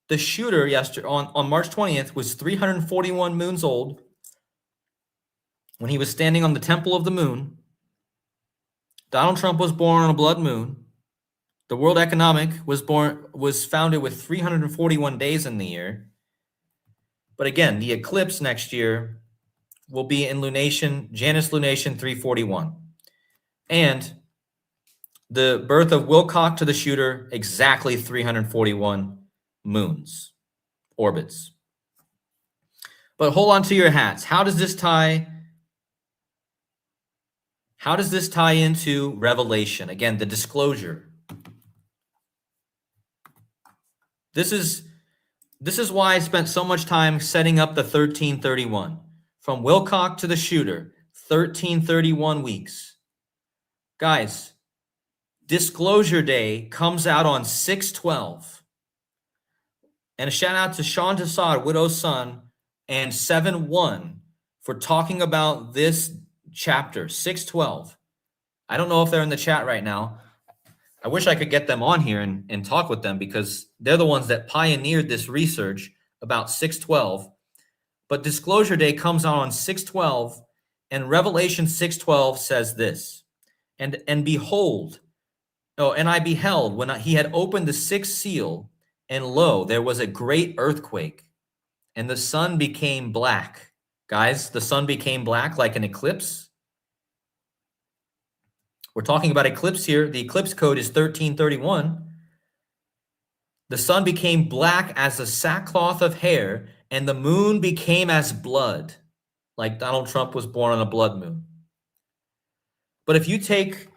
A: The shooter yesterday on March 20th was 341 moons old when he was standing on the Temple of the Moon. Donald Trump was born on a blood moon. The World Economic was founded with 341 days in the year. But again, the eclipse next year will be in lunation, Janus lunation 341. And the birth of Wilcock to the shooter, exactly 341 moons, orbits. But hold on to your hats. How does this tie into Revelation? Again, the disclosure. This is why I spent so much time setting up the 1331. From Wilcock to the shooter, 1331 weeks. Guys, Disclosure Day comes out on 6/12. And a shout out to Sean Tassad, Widow's Son, and 7-1 for talking about this chapter, 6/12. I don't know if they're in the chat right now. I wish I could get them on here and talk with them because they're the ones that pioneered this research about 6/12. But Disclosure Day comes out on 6/12, and Revelation 6:12 says this, and behold, and I beheld when he had opened the sixth seal, and lo, there was a great earthquake, and the sun became black, Guys, the sun became black like an eclipse. We're talking about eclipse here. The eclipse code is 1331. The sun became black as a sackcloth of hair, and the moon became as blood, like Donald Trump was born on a blood moon. But if you take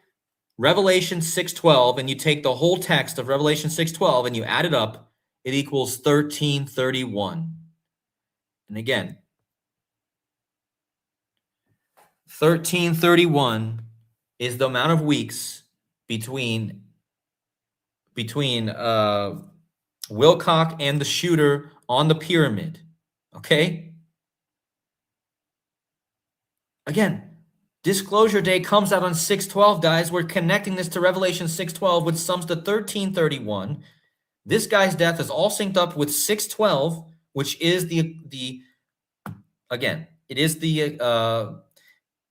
A: Revelation 6:12 and you take the whole text of Revelation 6:12 and you add it up, it equals 1331. And again, 1331 is the amount of weeks between Wilcock and the shooter on the pyramid. Okay? Again, Disclosure Day comes out on 6/12, guys. We're connecting this to Revelation 6:12, which sums to 1331. This guy's death is all synced up with 6:12, which is again, it is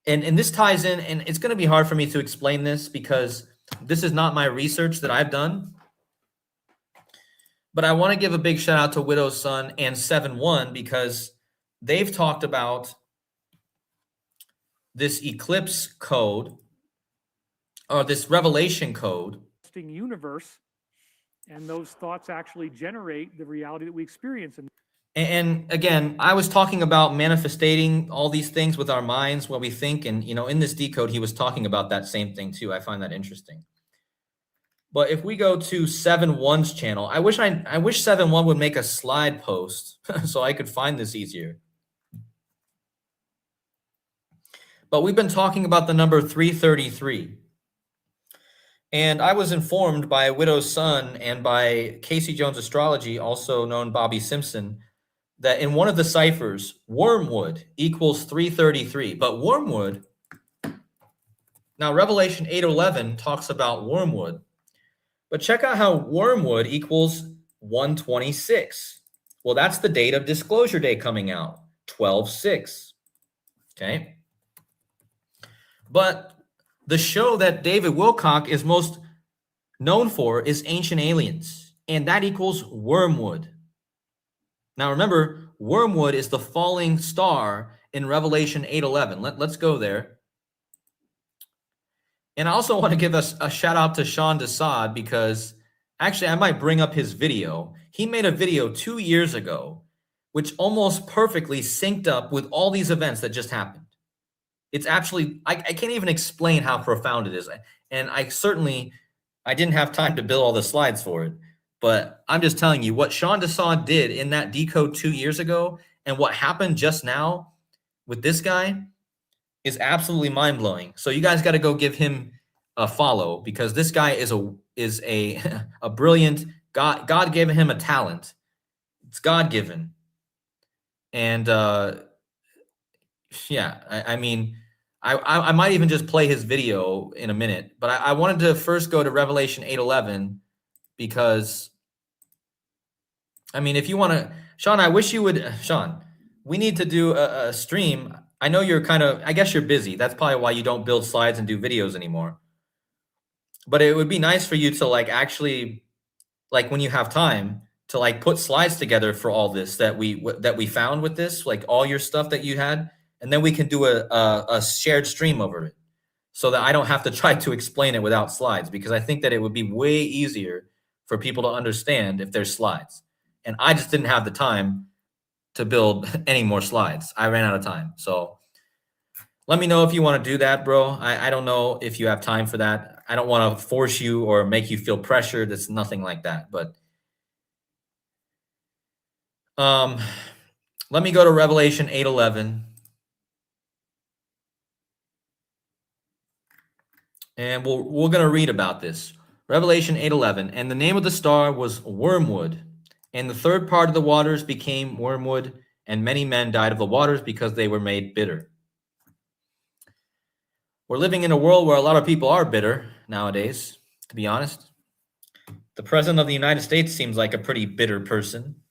A: and this ties in, and it's going to be hard for me to explain this because this is not my research that I've done. But I want to give a big shout out to Widow's Son and 7-1 because they've talked about this eclipse code or this revelation code
B: universe, and those thoughts actually generate the reality that we experience.
A: And again, I was talking about manifesting all these things with our minds, what we think, and in this decode, he was talking about that same thing too. I find that interesting. But if we go to 7-1's channel, I wish 7-1 would make a slide post so I could find this easier. But we've been talking about the number 333. And I was informed by Widow's Son and by Casey Jones Astrology, also known Bobby Simpson, that in one of the ciphers, wormwood equals 333. But wormwood, now Revelation 8:11 talks about wormwood. But check out how wormwood equals 126. Well, that's the date of Disclosure Day coming out, 12/6. Okay. But the show that David Wilcock is most known for is Ancient Aliens, and that equals wormwood. Now remember, wormwood is the falling star in Revelation 8:11. Let's go there. And I also want to give us a shout out to Sean Desad because actually I might bring up his video. He made a video 2 years ago, which almost perfectly synced up with all these events that just happened. It's actually, I can't even explain how profound it is. And I didn't have time to build all the slides for it, but I'm just telling you what Sean Desad did in that decode 2 years ago and what happened just now with this guy is absolutely mind-blowing. So you guys got to go give him a follow because this guy is a brilliant, God gave him a talent. It's God-given. And yeah, I mean, I might even just play his video in a minute, but I wanted to first go to Revelation 8:11 because, I mean, if you want to, Sean, I wish you would, Sean, we need to do a stream. I know you're I guess you're busy. That's probably why you don't build slides and do videos anymore. But it would be nice for you to actually, when you have time, to put slides together for all this that we found with this, all your stuff that you had. And then we can do a shared stream over it so that I don't have to try to explain it without slides, because I think that it would be way easier for people to understand if there's slides. And I just didn't have the time to build any more slides. I ran out of time. So let me know if you want to do that, bro. I don't know if you have time for that. I don't want to force you or make you feel pressured. It's nothing like that. But let me go to Revelation 8:11. And we're going to read about this. Revelation 8:11. And the name of the star was Wormwood. And the third part of the waters became wormwood, and many men died of the waters because they were made bitter. We're living in a world where a lot of people are bitter nowadays, to be honest. The President of the United States seems like a pretty bitter person.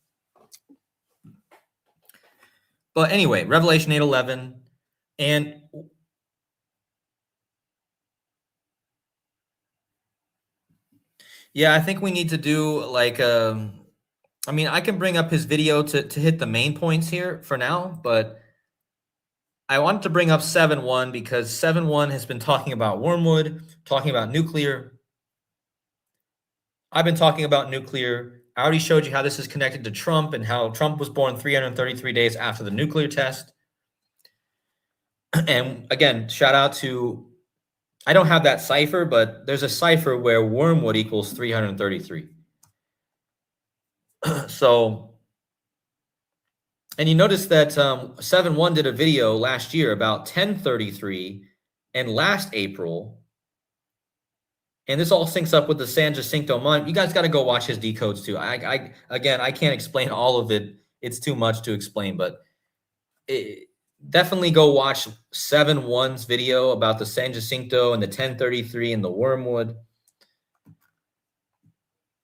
A: But anyway, Revelation 8:11. And yeah, I think we need to do I mean, I can bring up his video to hit the main points here for now, but I wanted to bring up 7-1 because 7-1 has been talking about wormwood, talking about nuclear. I've been talking about nuclear. I already showed you how this is connected to Trump and how Trump was born 333 days after the nuclear test. And again, shout out to, I don't have that cipher, but there's a cipher where wormwood equals 333. So, and you notice that 7-1 did a video last year about 1033 and last April. And this all syncs up with the San Jacinto month. You guys got to go watch his decodes too. Again, I can't explain all of it. It's too much to explain, but definitely go watch 7-1's video about the San Jacinto and the 1033 and the wormwood.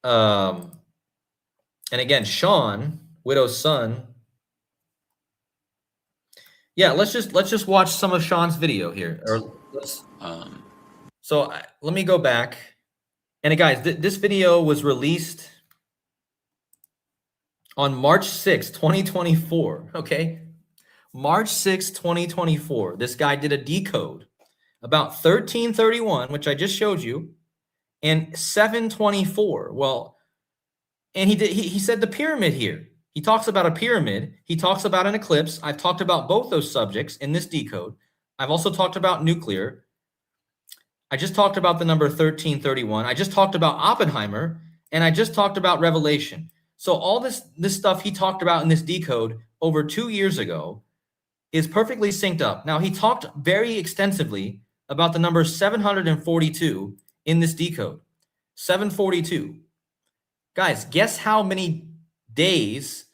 A: And again, Sean, Widow's son. Yeah, let's just watch some of Sean's video here. Or let's. So let me go back. And guys, this video was released on March 6, 2024. Okay. March 6, 2024. This guy did a decode about 1331, which I just showed you, and 724. Well, and he said the pyramid here. He talks about a pyramid. He talks about an eclipse. I've talked about both those subjects in this decode. I've also talked about nuclear. I just talked about the number 1331. I just talked about Oppenheimer, and I just talked about Revelation. So all this stuff he talked about in this decode over 2 years ago is perfectly synced up. Now, he talked very extensively about the number 742 in this decode. 742. Guys, guess how many days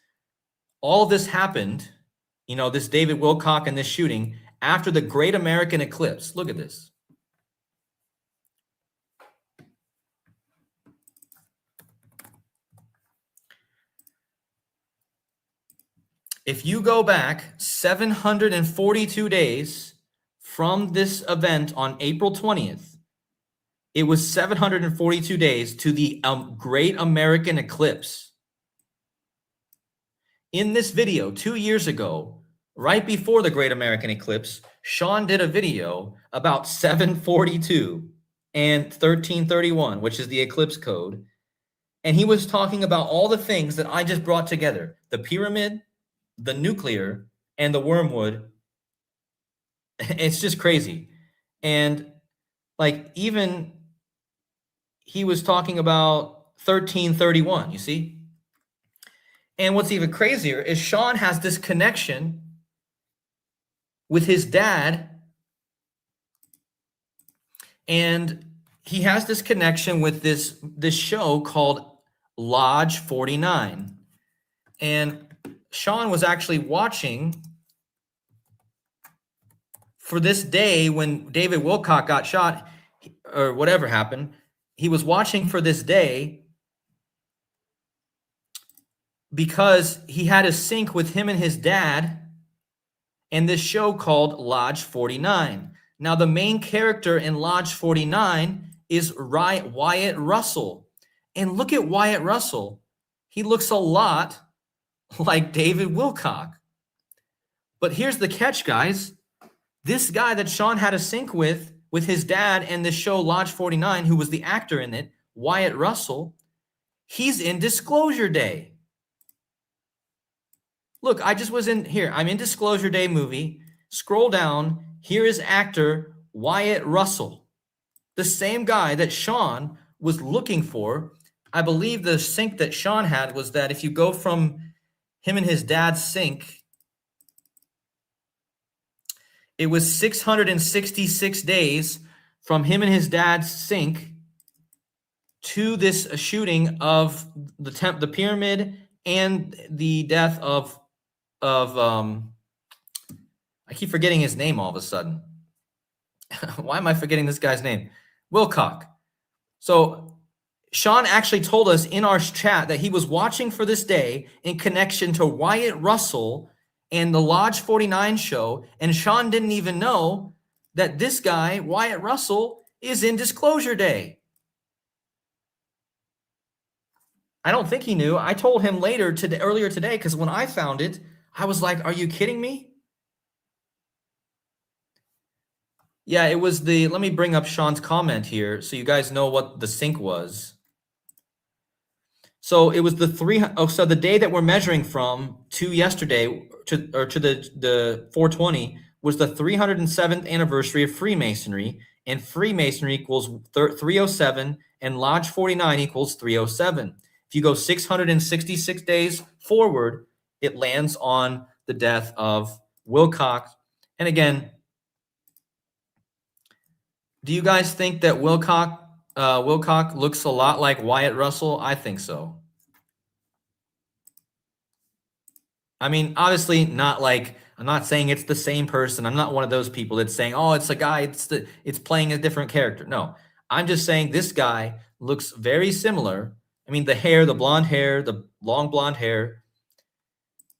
A: all of this happened, this David Wilcock and this shooting, after the Great American Eclipse. Look at this. If you go back 742 days from this event on April 20th, it was 742 days to the Great American Eclipse. In this video 2 years ago, right before the Great American Eclipse, Sean did a video about 742 and 1331, which is the eclipse code. And he was talking about all the things that I just brought together: the pyramid, the nuclear, and the wormwood. It's just crazy. And even he was talking about 1331, you see? And what's even crazier is Sean has this connection with his dad, and he has this connection with this show called Lodge 49. And Sean was actually watching for this day when David Wilcock got shot or whatever happened. He was watching for this day because he had a sync with him and his dad and this show called Lodge 49. Now, the main character in Lodge 49 is Wyatt Russell. And look at Wyatt Russell. He looks a lot like David Wilcock. But here's the catch, guys. This guy that Sean had a sync with his dad and this show Lodge 49, who was the actor in it, Wyatt Russell, he's in Disclosure Day. Look, I just was in here. I'm in Disclosure Day movie. Scroll down. Here is actor Wyatt Russell, the same guy that Sean was looking for. I believe the sync that Sean had was that if you go from him and his dad's sync, it was 666 days from him and his dad's sync to this shooting of the pyramid and the death of I keep forgetting his name all of a sudden. Why am I forgetting this guy's name? Wilcock. So Sean actually told us in our chat that he was watching for this day in connection to Wyatt Russell and the Lodge 49 show, and Sean didn't even know that this guy, Wyatt Russell, is in Disclosure Day. I don't think he knew. I told him earlier today, because when I found it, I was like, are you kidding me? Yeah, it was the, let me bring up Sean's comment here so you guys know what the sync was. So it was the so the day that we're measuring from to yesterday to the 420 was the 307th anniversary of Freemasonry, and Freemasonry equals 307 and Lodge 49 equals 307. If you go 666 days forward, it lands on the death of Wilcock. And again, do you guys think that Wilcock looks a lot like Wyatt Russell? I think so. I mean, obviously not like, I'm not saying it's the same person. I'm not one of those people that's saying, oh, it's a guy, it's playing a different character. No, I'm just saying this guy looks very similar. I mean, the hair, the blonde hair, the long blonde hair,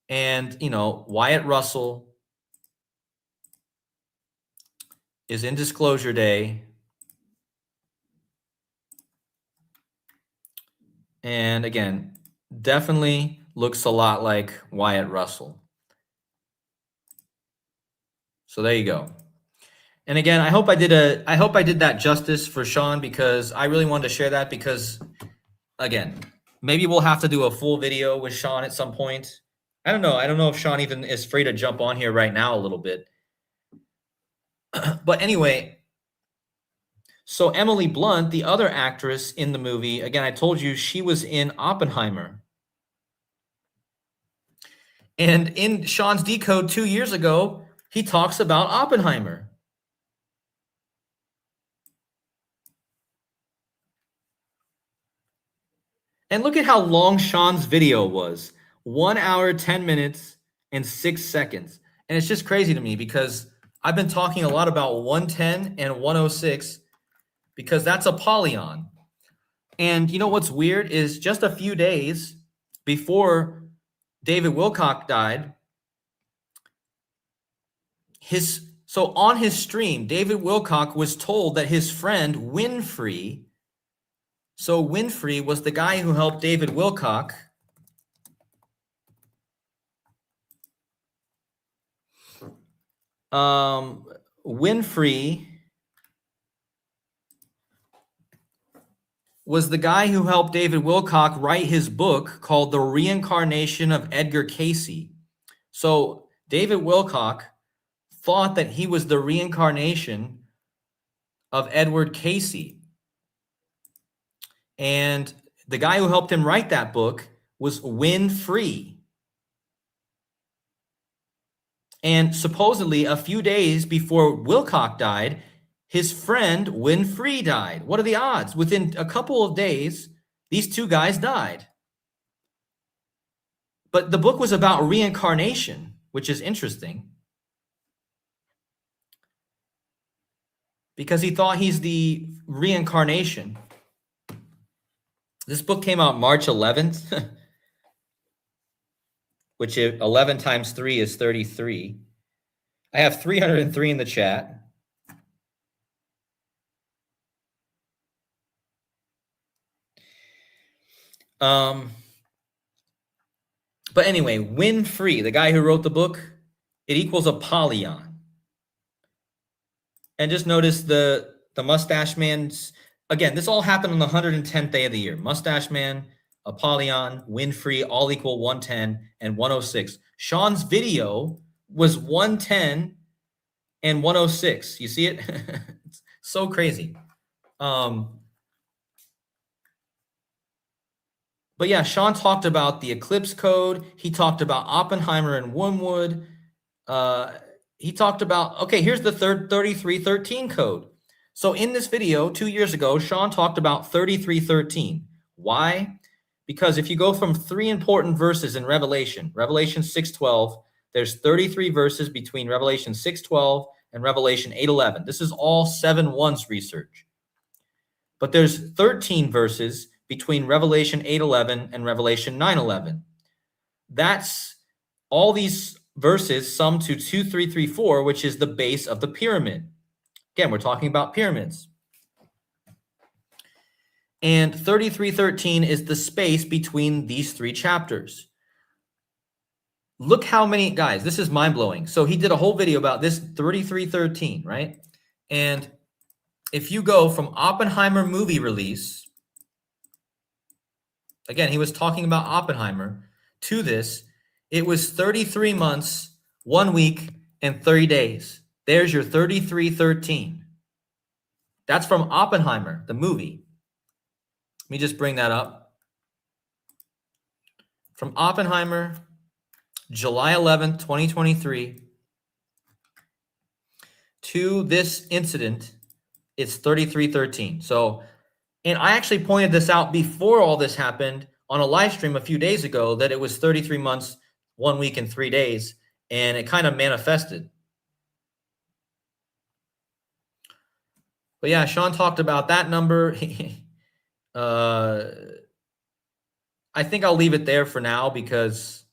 A: and Wyatt Russell is in Disclosure Day. And again, definitely looks a lot like Wyatt Russell. So there you go. And again, I hope I did that justice for Sean, because I really wanted to share that, because again, maybe we'll have to do a full video with Sean at some point. I don't know. I don't know if Sean even is free to jump on here right now a little bit. But anyway, so Emily Blunt, the other actress in the movie, again, I told you she was in Oppenheimer. And in Sean's Decode 2 years ago, he talks about Oppenheimer. And look at how long Sean's video was. 1 hour, 10 minutes, and 6 seconds. And it's just crazy to me, because I've been talking a lot about 110 and 106, because that's Apollyon. And you know what's weird is just a few days before David Wilcock died, so on his stream, David Wilcock was told that his friend Winfrey, so Winfrey was the guy who helped David Wilcock. Winfrey was the guy who helped David Wilcock write his book called The Reincarnation of Edgar Cayce. So David Wilcock thought that he was the reincarnation of Edward Cayce. And the guy who helped him write that book was Winfrey. And supposedly a few days before Wilcock died, his friend Winfrey died. What are the odds? Within a couple of days, these two guys died. But the book was about reincarnation, which is interesting, because he thought he's the reincarnation. This book came out March 11th, which 11 times 3 is 33. I have 303 in the chat. But anyway, Winfrey, the guy who wrote the book, it equals Apollyon. And just notice the Mustache Man's, again, this all happened on the 110th day of the year. Mustache Man, Apollyon, Winfrey, all equal 110 and 106. Sean's video was 110 and 106. You see it? It's so crazy. But yeah, Sean talked about the eclipse code. He talked about Oppenheimer and Wormwood. He talked about, okay, here's the 3313 code. So in this video 2 years ago, Sean talked about 3313. Why? Because if you go from 3 important verses in Revelation 6:12, there's 33 verses between Revelation 6:12 and Revelation 8:11. This is all 7-1's research. But there's 13 verses between Revelation 8:11 and Revelation 9:11. That's all these verses sum to 2334, which is the base of the pyramid. Again, we're talking about pyramids. And 3313 is the space between these 3 chapters. Look how many, guys, this is mind-blowing. So he did a whole video about this 3313, right? And if you go from Oppenheimer movie release, again, he was talking about Oppenheimer, to this, it was 33 months, 1 week, and 30 days. There's your 3313. That's from Oppenheimer, the movie. Let me just bring that up. From Oppenheimer, July 11th, 2023, to this incident, it's 3313. So, and I actually pointed this out before all this happened on a live stream a few days ago, that it was 33 months, 1 week, and 3 days, and it kind of manifested. But yeah, Sean talked about that number. I think I'll leave it there for now because,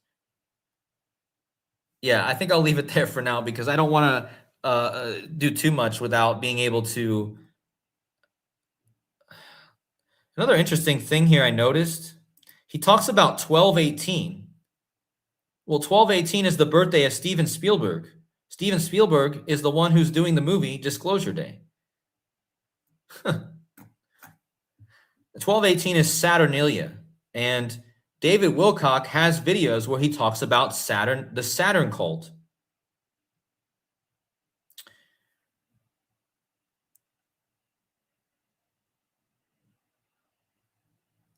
A: I think I'll leave it there for now because I don't want to do too much without being able to. Another interesting thing here I noticed, he talks about 12/18. Well, 12/18 is the birthday of Steven Spielberg. Steven Spielberg is the one who's doing the movie Disclosure Day. 12/18 is Saturnalia, and David Wilcock has videos where he talks about Saturn, the Saturn cult.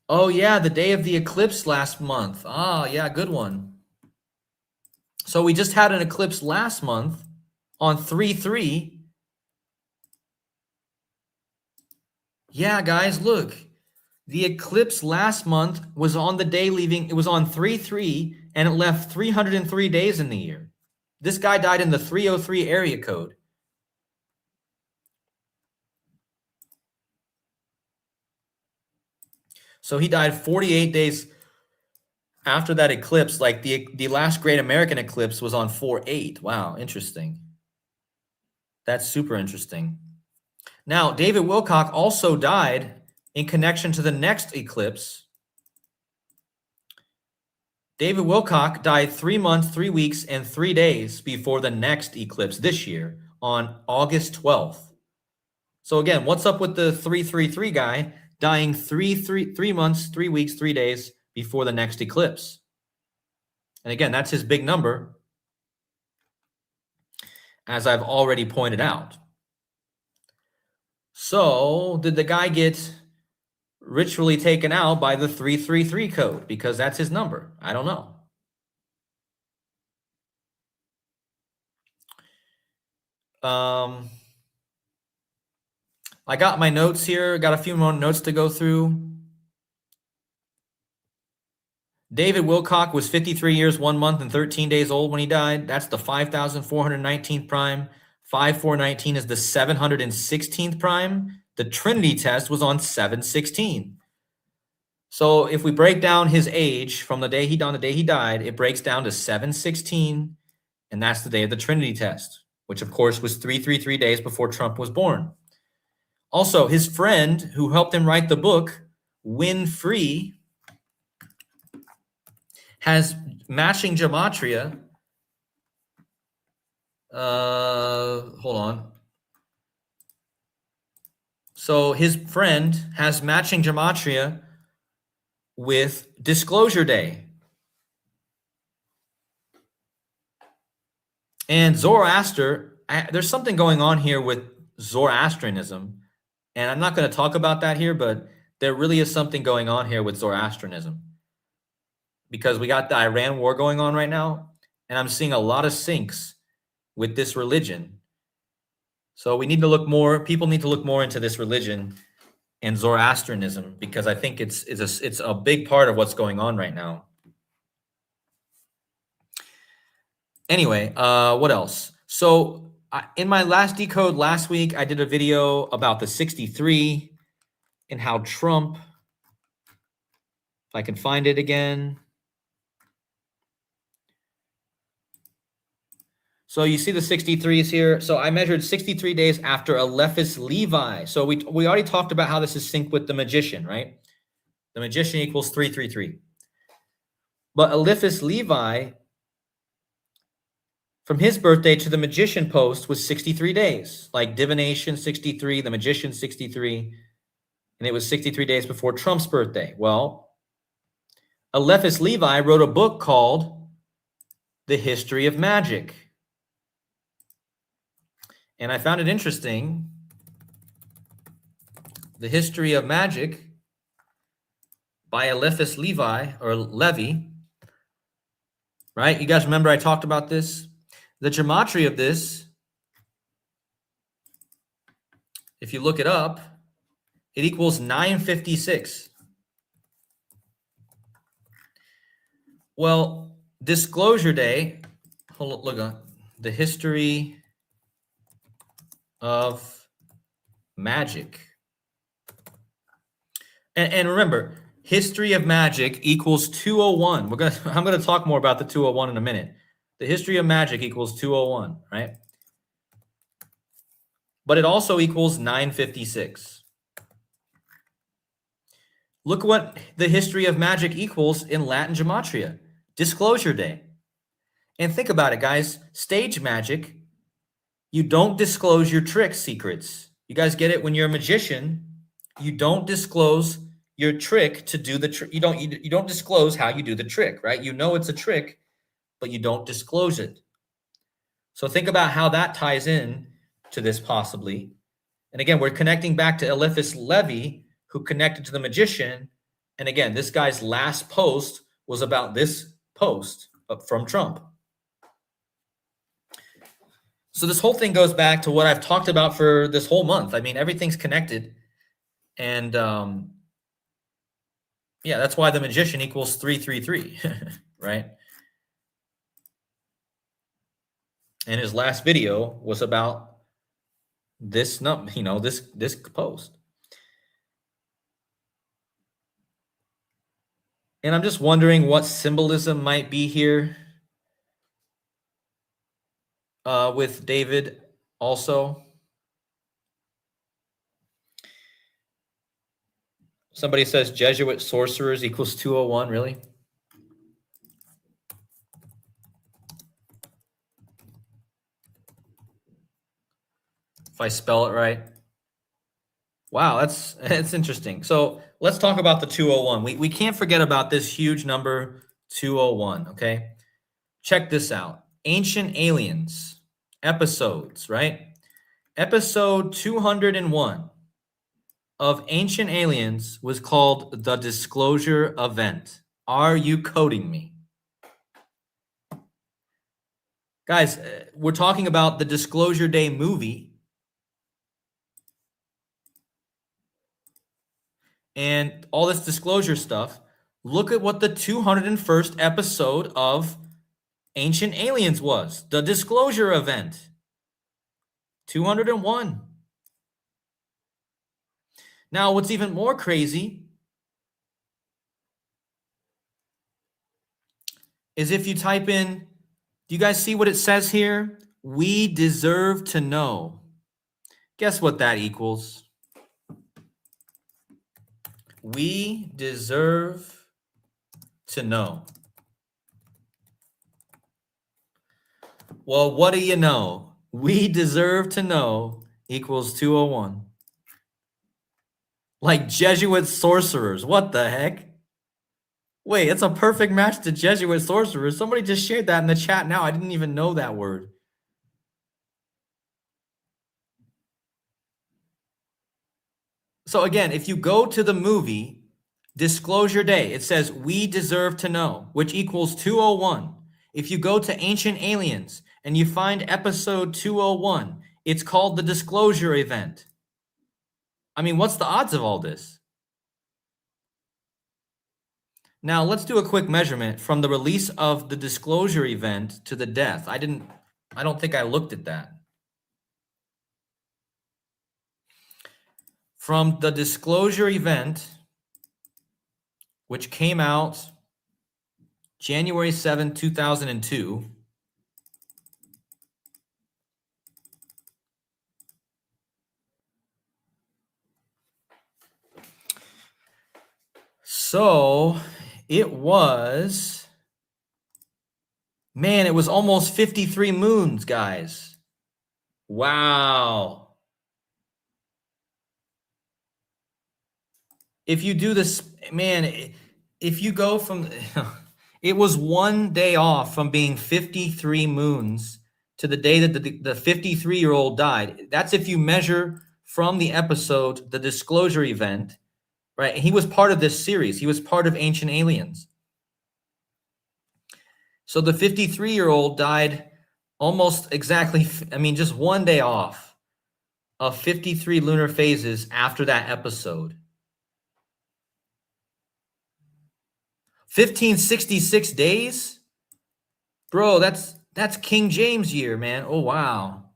A: Oh yeah, the day of the eclipse last month. Ah, yeah, good one. So we just had an eclipse last month on 3/3. Yeah, guys, look. The eclipse last month was on the day leaving. It was on 3/3, and it left 303 days in the year. This guy died in the 303 area code. So he died 48 days after that eclipse. Like the last great American eclipse was on 4/8. Wow, interesting. That's super interesting. Now, David Wilcock also died in connection to the next eclipse. David Wilcock died 3 months, 3 weeks, and 3 days before the next eclipse this year on August 12th. So again, what's up with the 333 guy dying 3 months, 3 weeks, 3 days before the next eclipse? And again, that's his big number, as I've already pointed out. So did the guy get ritually taken out by the 333 code because that's his number? I don't know. I got my notes here. Got a few more notes to go through. David Wilcock was 53 years, 1 month, and 13 days old when he died. That's the 5,419th prime. 5419 is the 716th prime. The Trinity test was on 7/16. So if we break down his age from the day he died, it breaks down to 7/16, and that's the day of the Trinity test, which of course was 333 days before Trump was born. Also, his friend who helped him write the book, Win Free, has matching gematria. Hold on. So his friend has matching gematria with Disclosure Day. And Zoroaster, there's something going on here with Zoroastrianism. And I'm not going to talk about that here, but there really is something going on here with Zoroastrianism. Because we got the Iran war going on right now, and I'm seeing a lot of syncs with this religion. So we need to look more, people need to look more into this religion and Zoroastrianism, because I think it's a big part of what's going on right now. Anyway, what else? So in my last decode last week, I did a video about the 63 and how Trump, if I can find it again. So you see the 63s here. So I measured 63 days after Alephus Levi. So we already talked about how this is synced with the magician, right? The magician equals 333. But Alephus Levi, from his birthday to the magician post was 63 days, like divination 63, the magician 63, and it was 63 days before Trump's birthday. Well, Alephus Levi wrote a book called The History of Magic. And I found it interesting. The History of Magic by Alephus Levi, or Levy, right? You guys remember I talked about this? The gematria of this, if you look it up, it equals 956. Well, Disclosure Day, look on the History of Magic. And remember, History of Magic equals 201. I'm gonna talk more about the 201 in a minute. The History of Magic equals 201, right? But it also equals 956. Look what the History of Magic equals in Latin gematria. Disclosure Day. And think about it, guys. Stage magic, you don't disclose your trick secrets. You guys get it? When you're a magician, you don't disclose your trick to do the trick. You don't disclose how you do the trick, right? You know it's a trick, but you don't disclose it. So think about how that ties in to this possibly. And again, we're connecting back to Eliphas Levi, who connected to the magician. And again, this guy's last post was about this post from Trump. So this whole thing goes back to what I've talked about for this whole month. I mean, everything's connected. And yeah, that's why the magician equals 333, right? And his last video was about this this post. And I'm just wondering what symbolism might be here with David also. Somebody says Jesuit sorcerers equals 201, really? If I spell it right. Wow, that's interesting. So let's talk about the 201. We can't forget about this huge number 201, okay? Check this out. Ancient Aliens episodes, right? Episode 201 of Ancient Aliens was called The Disclosure Event. Are you coding me? Guys, we're talking about the Disclosure Day movie. And all this disclosure stuff. Look at what the 201st episode of Ancient Aliens was. The Disclosure Event. 201. Now, what's even more crazy is if you type in, do you guys see what it says here? We deserve to know. Guess what that equals? We deserve to know. Well, what do you know? We deserve to know equals 201. Like Jesuit sorcerers. What the heck? Wait, it's a perfect match to Jesuit sorcerers. Somebody just shared that in the chat now. I didn't even know that word. So again, if you go to the movie Disclosure Day, it says we deserve to know, which equals 201. If you go to Ancient Aliens and you find episode 201, it's called the Disclosure Event. I mean, what's the odds of all this? Now, let's do a quick measurement from the release of the Disclosure Event to the death. I don't think I looked at that. From the Disclosure Event, which came out January 7, 2002. So it was Man, it was almost 53 moons, guys. Wow. If you do this, man, if you go from, it was one day off from being 53 moons to the day that the 53-year-old died. That's if you measure from the episode, the disclosure event, right? He was part of this series. He was part of Ancient Aliens. So the 53-year-old died almost exactly, just one day off of 53 lunar phases after that episode. 1566 days? Bro, that's King James year, man. Oh, wow.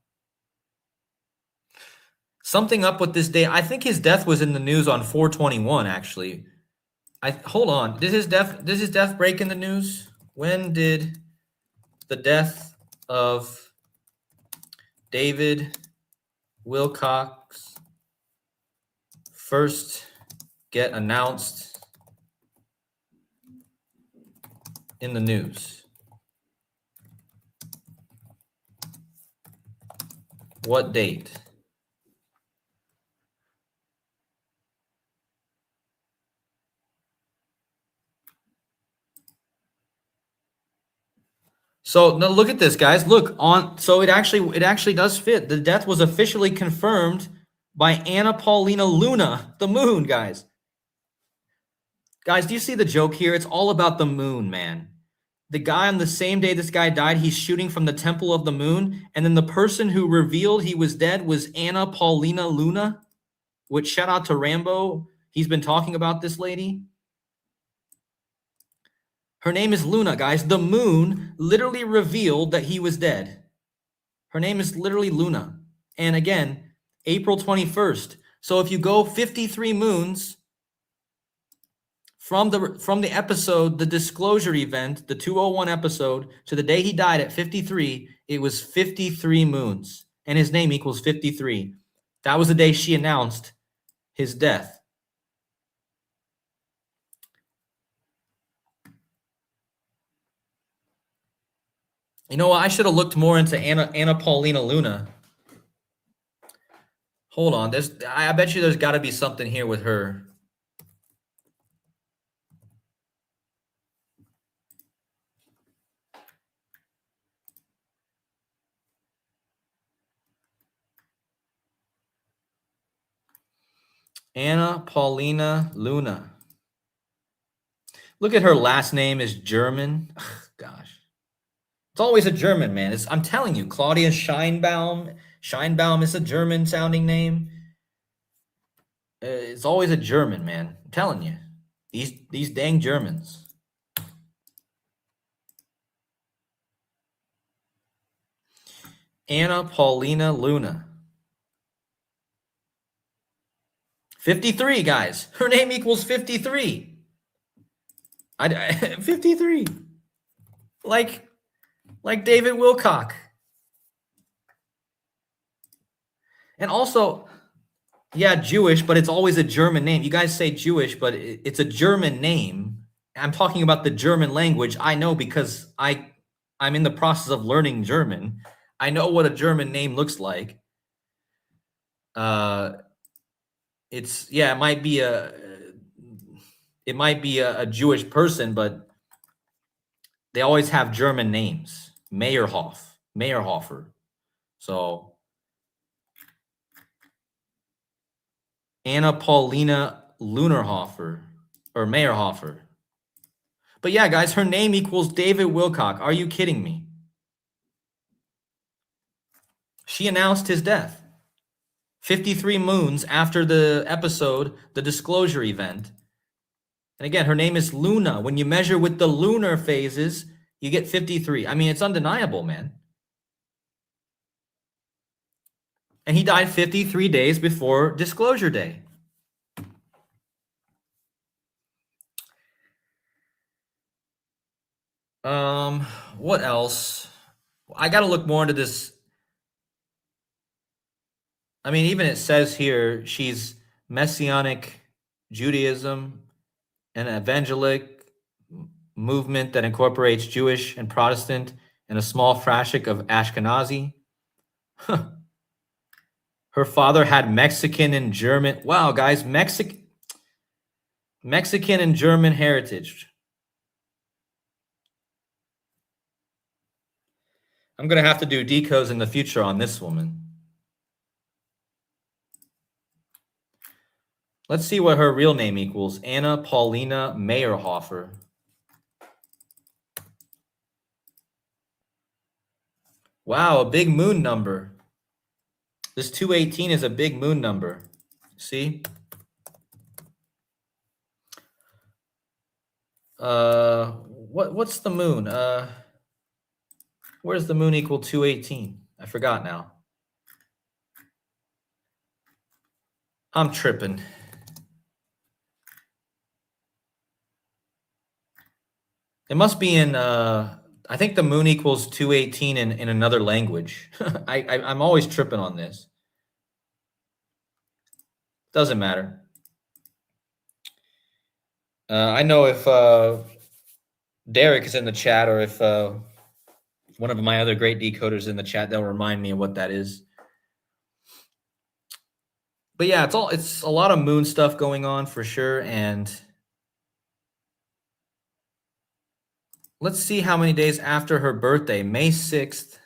A: Something up with this day. I think his death was in the news on 421, actually. Hold on. Does his death break in the news? When did the death of David Wilcox first get announced in the news? What date? So now look at this, guys. Look on. So it actually does fit. The death was officially confirmed by Anna Paulina Luna, the moon, guys. Guys, do you see the joke here? It's all about the moon, man. The guy on the same day this guy died, he's shooting from the temple of the moon, and then the person who revealed he was dead was Anna Paulina Luna. Which, shout out to Rambo. He's been talking about this lady. Her name is Luna, guys. The moon literally revealed that he was dead. Her name is literally Luna. And again, April 21st. So if you go 53 moons from the episode, the disclosure event, the 201 episode, to the day he died at 53, it was 53 moons. And his name equals 53. That was the day she announced his death. You know what? I should have looked more into Anna Paulina Luna. Hold on. I bet you there's got to be something here with her. Anna Paulina Luna. Look at her last name is German. Ugh, gosh. It's always a German, man. I'm telling you, Claudia Scheinbaum. Scheinbaum is a German sounding name. It's always a German, man. I'm telling you. These dang Germans. Anna Paulina Luna. 53, guys. Her name equals 53. 53. Like David Wilcock. And also, yeah, Jewish, but it's always a German name. You guys say Jewish, but it's a German name. I'm talking about the German language. I know because I'm in the process of learning German. I know what a German name looks like. It might be a Jewish person, but they always have German names. Meyerhofer. So Anna Paulina Lunarhofer or Meyerhofer. But yeah, guys, her name equals David Wilcock. Are you kidding me? She announced his death 53 moons after the episode, the disclosure event. And again, her name is Luna. When you measure with the lunar phases, you get 53. I mean, it's undeniable, man. And he died 53 days before disclosure day. What else? I got to look more into this. I mean, even it says here she's Messianic Judaism, an evangelic movement that incorporates Jewish and Protestant and a small fraction of Ashkenazi. Her father had Mexican and German. Wow, guys, Mexican and German heritage. I'm going to have to do decodes in the future on this woman. Let's see what her real name equals. Anna Paulina Meyerhofer. Wow, a big moon number. This 218 is a big moon number. See? What's the moon? Where's the moon equal 218? I forgot now. I'm tripping. It must be in I think the moon equals 218 in another language. I'm always tripping on this. Doesn't matter. I know if Derek is in the chat, or if one of my other great decoders in the chat, they'll remind me of what that is. But yeah, it's a lot of moon stuff going on for sure. And let's see how many days after her birthday, May 6th,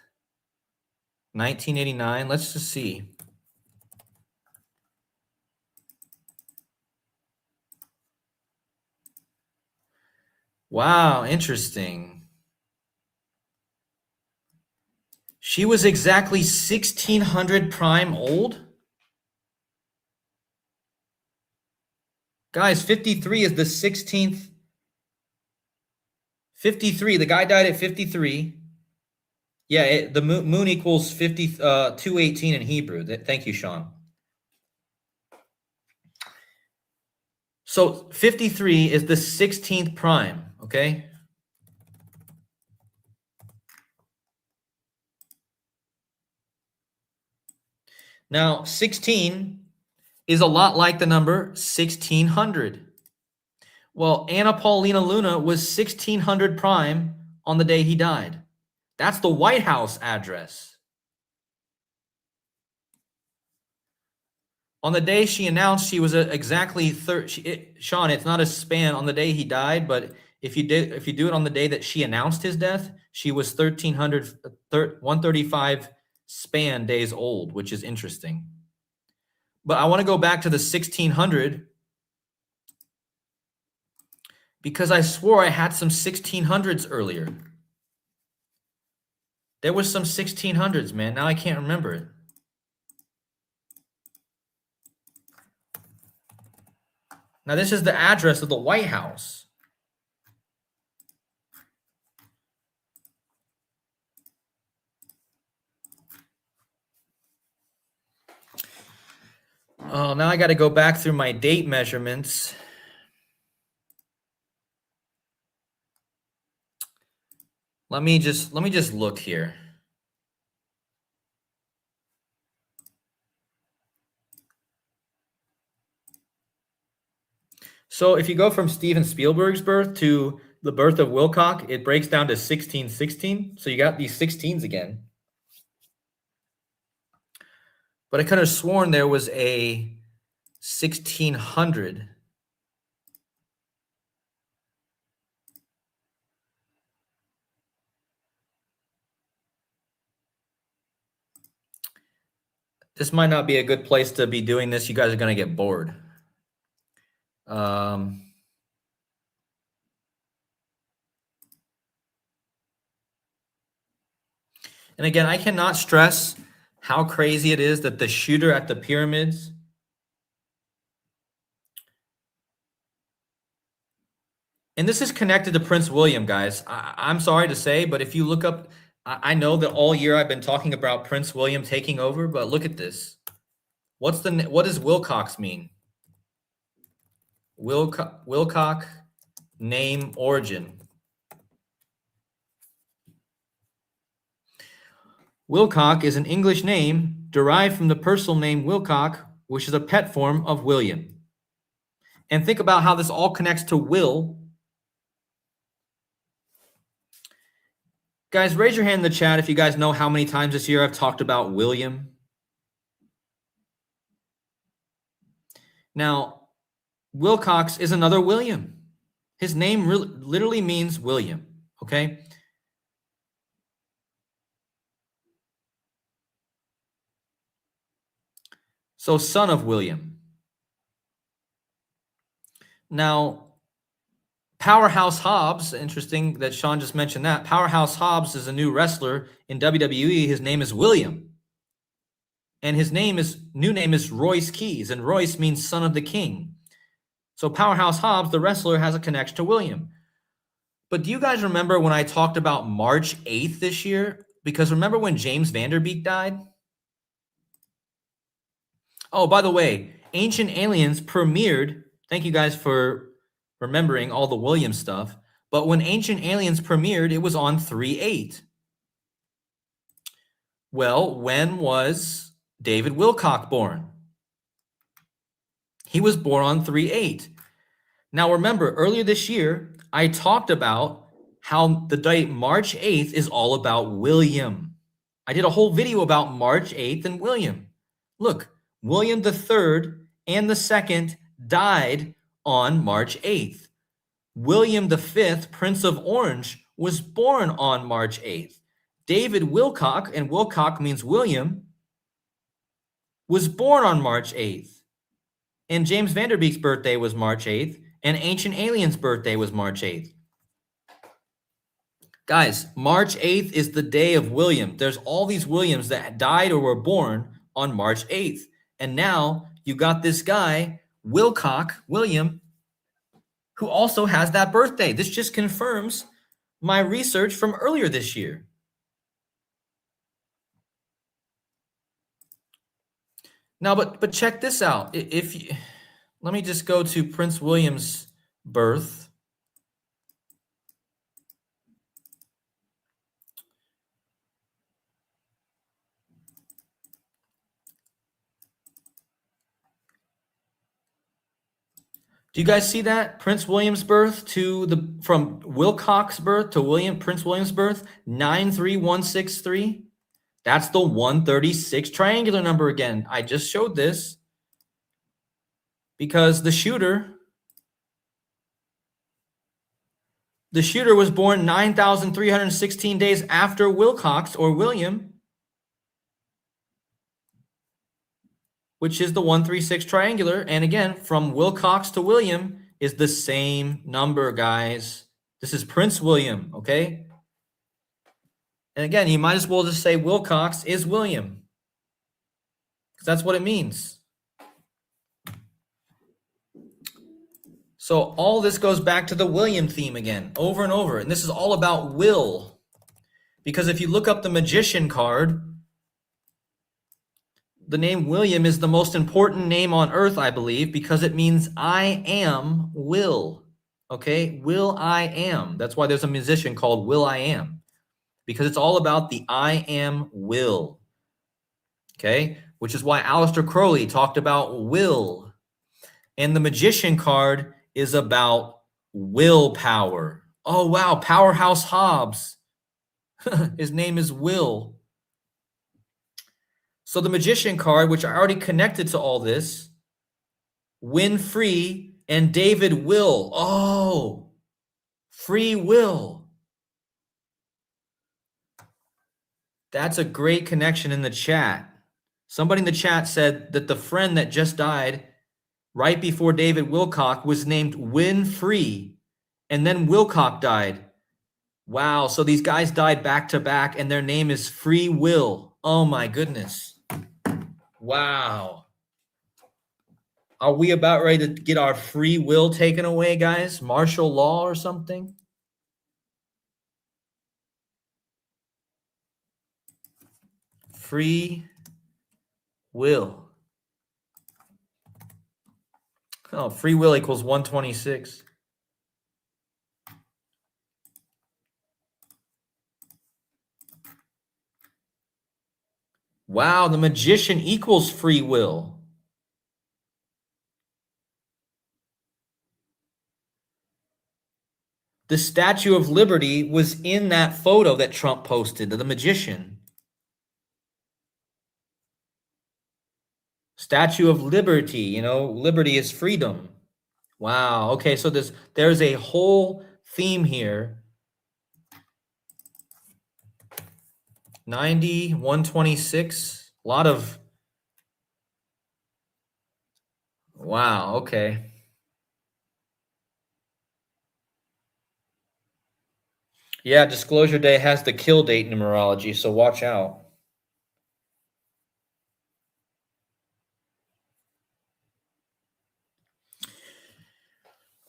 A: 1989. Let's just see. Wow, interesting. She was exactly 1600 prime old. Guys, 53 is the 16th. 53. The guy died at 53. Yeah, the moon equals 218 in Hebrew. Thank you, Sean. So 53 is the 16th prime, okay? Now, 16 is a lot like the number 1600. Well, Anna Paulina Luna was 1600 prime on the day he died. That's the White House address. On the day she announced she was exactly Sean, it's not a span on the day he died, but if you do it on the day that she announced his death, she was 135 span days old, which is interesting. But I want to go back to the 1600 because I swore I had some 1600s earlier. There was some 1600s, man. Now I can't remember it. Now this is the address of the White House. Oh, now I got to go back through my date measurements. Let me just look here. So if you go from Steven Spielberg's birth to the birth of Wilcock, it breaks down to 1616. So you got these 16s again. But I could have sworn there was a 1600. This might not be a good place to be doing this. You guys are going to get bored. And again, I cannot stress how crazy it is that the shooter at the pyramids and this is connected to Prince William, guys. I'm sorry to say, but if you look up, I know that all year I've been talking about Prince William taking over, but look at this. What does Wilcock's mean? Wilcock name origin. Wilcock is an English name derived from the personal name Wilcock, which is a pet form of William. And think about how this all connects to will. Guys, raise your hand in the chat if you guys know how many times this year I've talked about William. Now, Wilcox is another William. His name literally means William, okay? So, son of William. Now, Powerhouse Hobbs, interesting that Sean just mentioned that. Powerhouse Hobbs is a new wrestler in WWE. His name is William. And his new name is Royce Keys, and Royce means son of the king. So Powerhouse Hobbs, the wrestler, has a connection to William. But do you guys remember when I talked about March 8th this year? Because remember when James Vanderbeek died? Oh, by the way, Ancient Aliens premiered. Thank you guys for remembering all the William stuff. But when Ancient Aliens premiered, it was on 3/8. Well, when was David Wilcock born? He was born on 3/8. Now remember, earlier this year, I talked about how the date March 8th is all about William. I did a whole video about March 8th and William. Look, William III and II died on March 8th. William V, Prince of Orange, was born on March 8th. David Wilcock, and Wilcock means William, was born on March 8th. And James Vanderbeek's birthday was March 8th, and Ancient Aliens' birthday was March 8th. Guys, March 8th is the day of William. There's all these Williams that died or were born on March 8th. And now you got this guy, William, who also has that birthday. This just confirms my research from earlier this year. Now, but check this out. Let me just go to Prince William's birth. Do you guys see that? Prince William's birth from WILCOCK'S birth to Prince William's birth, 93163. That's the 136 triangular number again. I just showed this because the shooter was born 9,316 days after Wilcox or William, which is the 136 triangular. And again, from Wilcox to William is the same number, guys. This is Prince William, okay? And again, you might as well just say Wilcox is William, because that's what it means. So all this goes back to the William theme again, over and over. And this is all about will. Because if you look up the magician card, the name William is the most important name on earth, I believe, because it means I am will. Okay? Will I am. That's why there's a musician called Will I Am. Because it's all about the I am will. Okay? Which is why Aleister Crowley talked about will. And the magician card is about willpower. Oh, wow. Powerhouse Hobbs. His name is Will. So the magician card, which I already connected to all this, win free and David will. Oh, free will. That's a great connection in the chat. Somebody in the chat said that the friend that just died right before David Wilcock was named Winfree, and then Wilcock died. Wow, so these guys died back to back, and their name is Free Will. Oh my goodness. Wow. Are we about ready to get our free will taken away, guys? Martial law or something? Free will. Oh, free will equals 126. Wow, the magician equals free will. The Statue of Liberty was in that photo that Trump posted, the magician. Statue of Liberty, you know, liberty is freedom. Wow. Okay, so there's a whole theme here. 90, 126, a lot of, wow, okay. Yeah, Disclosure Day has the kill date numerology, so watch out.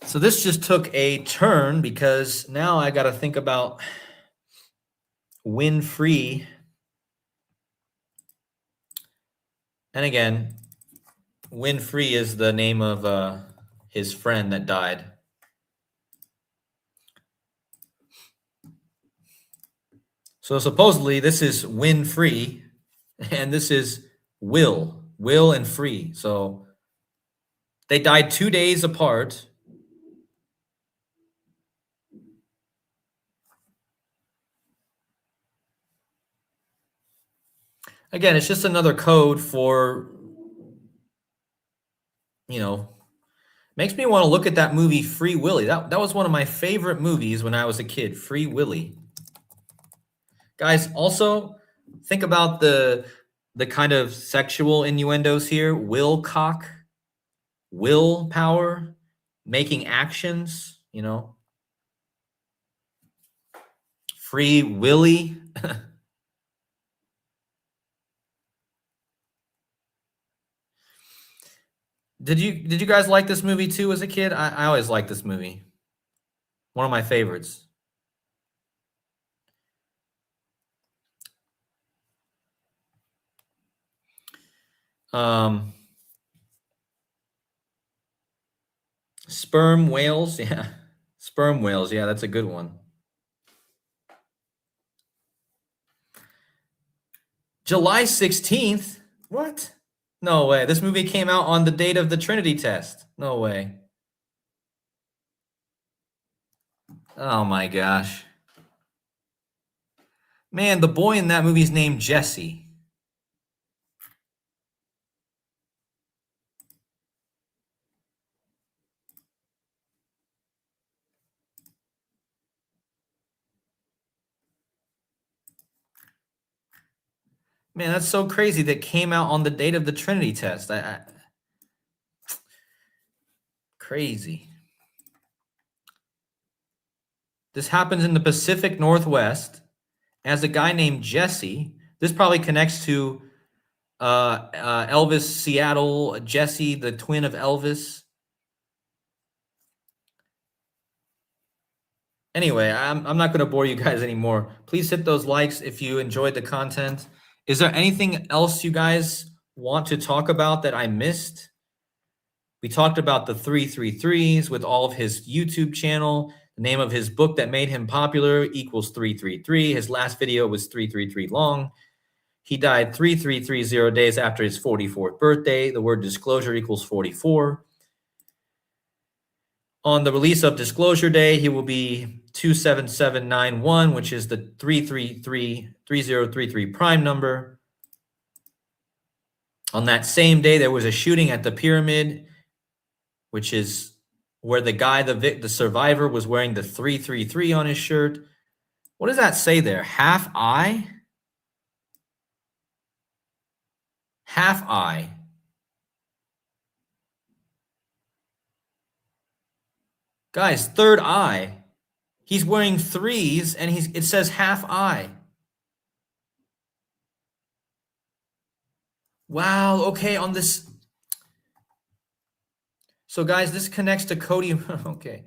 A: So this just took a turn because now I got to think about Winfrey. And again, Winfrey is the name of his friend that died. So supposedly this is Winfrey, and this is Will and Free. So they died 2 days apart. Again, it's just another code for, you know, makes me want to look at that movie Free Willy. That was one of my favorite movies when I was a kid, Free Willy. Guys, also think about the kind of sexual innuendos here. Wilcock, willpower, making actions, you know. Free Willy. Did you guys like this movie too as a kid? I always liked this movie. One of my favorites. Sperm whales, yeah. Sperm whales, yeah, that's a good one. July 16th? What? No way. This movie came out on the date of the Trinity test. No way. Oh my gosh. Man, the boy in that movie is named Jesse. Man, that's so crazy that came out on the date of the Trinity test. Crazy. This happens in the Pacific Northwest as a guy named Jesse. This probably connects to Elvis Seattle, Jesse, the twin of Elvis. Anyway, I'm not going to bore you guys anymore. Please hit those likes if you enjoyed the content. Is there anything else you guys want to talk about that I missed? We talked about the 333s with all of his YouTube channel. The name of his book that made him popular equals 333. His last video was 333 long. He died 3330 days after his 44th birthday. The word disclosure equals 44. On the release of Disclosure Day, he will be 27791, which is the 3033 prime number. On that same day, there was a shooting at the pyramid, which is where the guy, the survivor, was wearing the 333 on his shirt. What does that say there? Half eye? Half eye. Guys, third eye. He's wearing threes and it says half eye. Wow, okay, on this. So guys, this connects to Cody. Okay.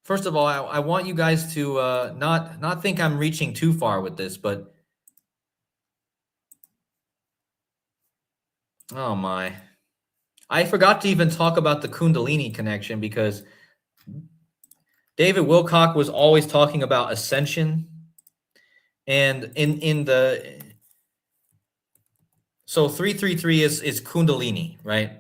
A: First of all, I want you guys to not think I'm reaching too far with this, but oh my. I forgot to even talk about the Kundalini connection because David Wilcock was always talking about ascension. And so 333 is Kundalini, right?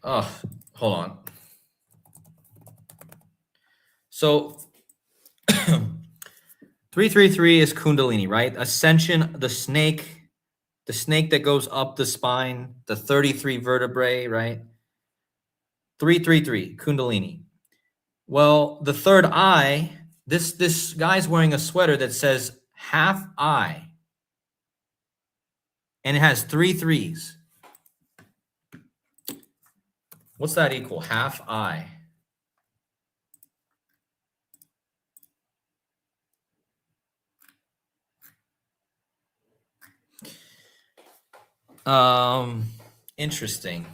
A: Oh, hold on. So 333 is Kundalini, right? Ascension, the snake that goes up the spine, the 33 vertebrae, right? 333, Kundalini. Well, the third eye, this guy's wearing a sweater that says half eye, and it has 3 threes. What's that equal? Half eye. Interesting.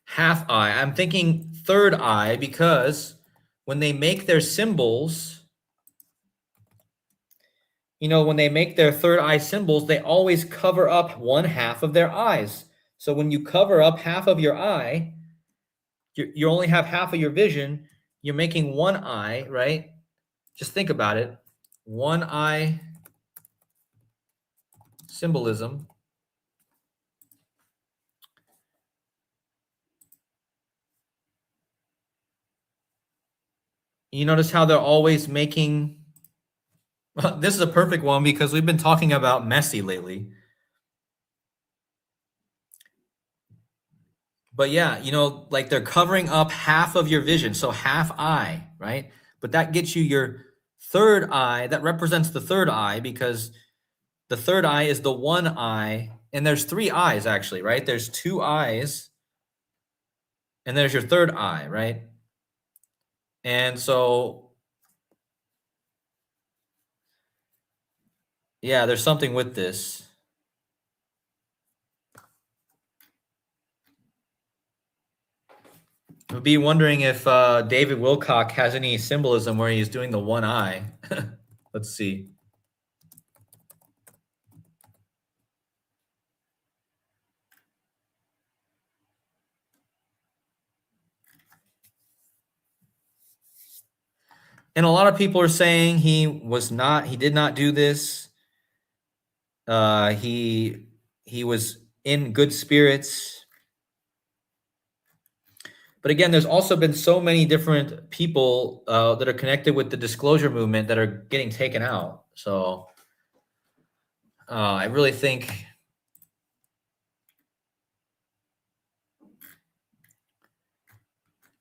A: Half eye. I'm thinking third eye because when they make their symbols, when they make their third eye symbols, they always cover up one half of their eyes. So when you cover up half of your eye, you only have half of your vision. You're making one eye, right? Just think about it. One eye symbolism. You notice how they're always making. This is a perfect one because we've been talking about Messi lately. But yeah, like they're covering up half of your vision. So half eye, right? But that gets you your third eye. That represents the third eye because the third eye is the one eye. And there's 3 eyes actually, right? There's 2 eyes. And there's your third eye, right? And so, yeah, there's something with this. I'd be wondering if David Wilcock has any symbolism where he's doing the one eye. Let's see. And a lot of people are saying he did not do this. He was in good spirits. But again, there's also been so many different people that are connected with the disclosure movement that are getting taken out. So I really think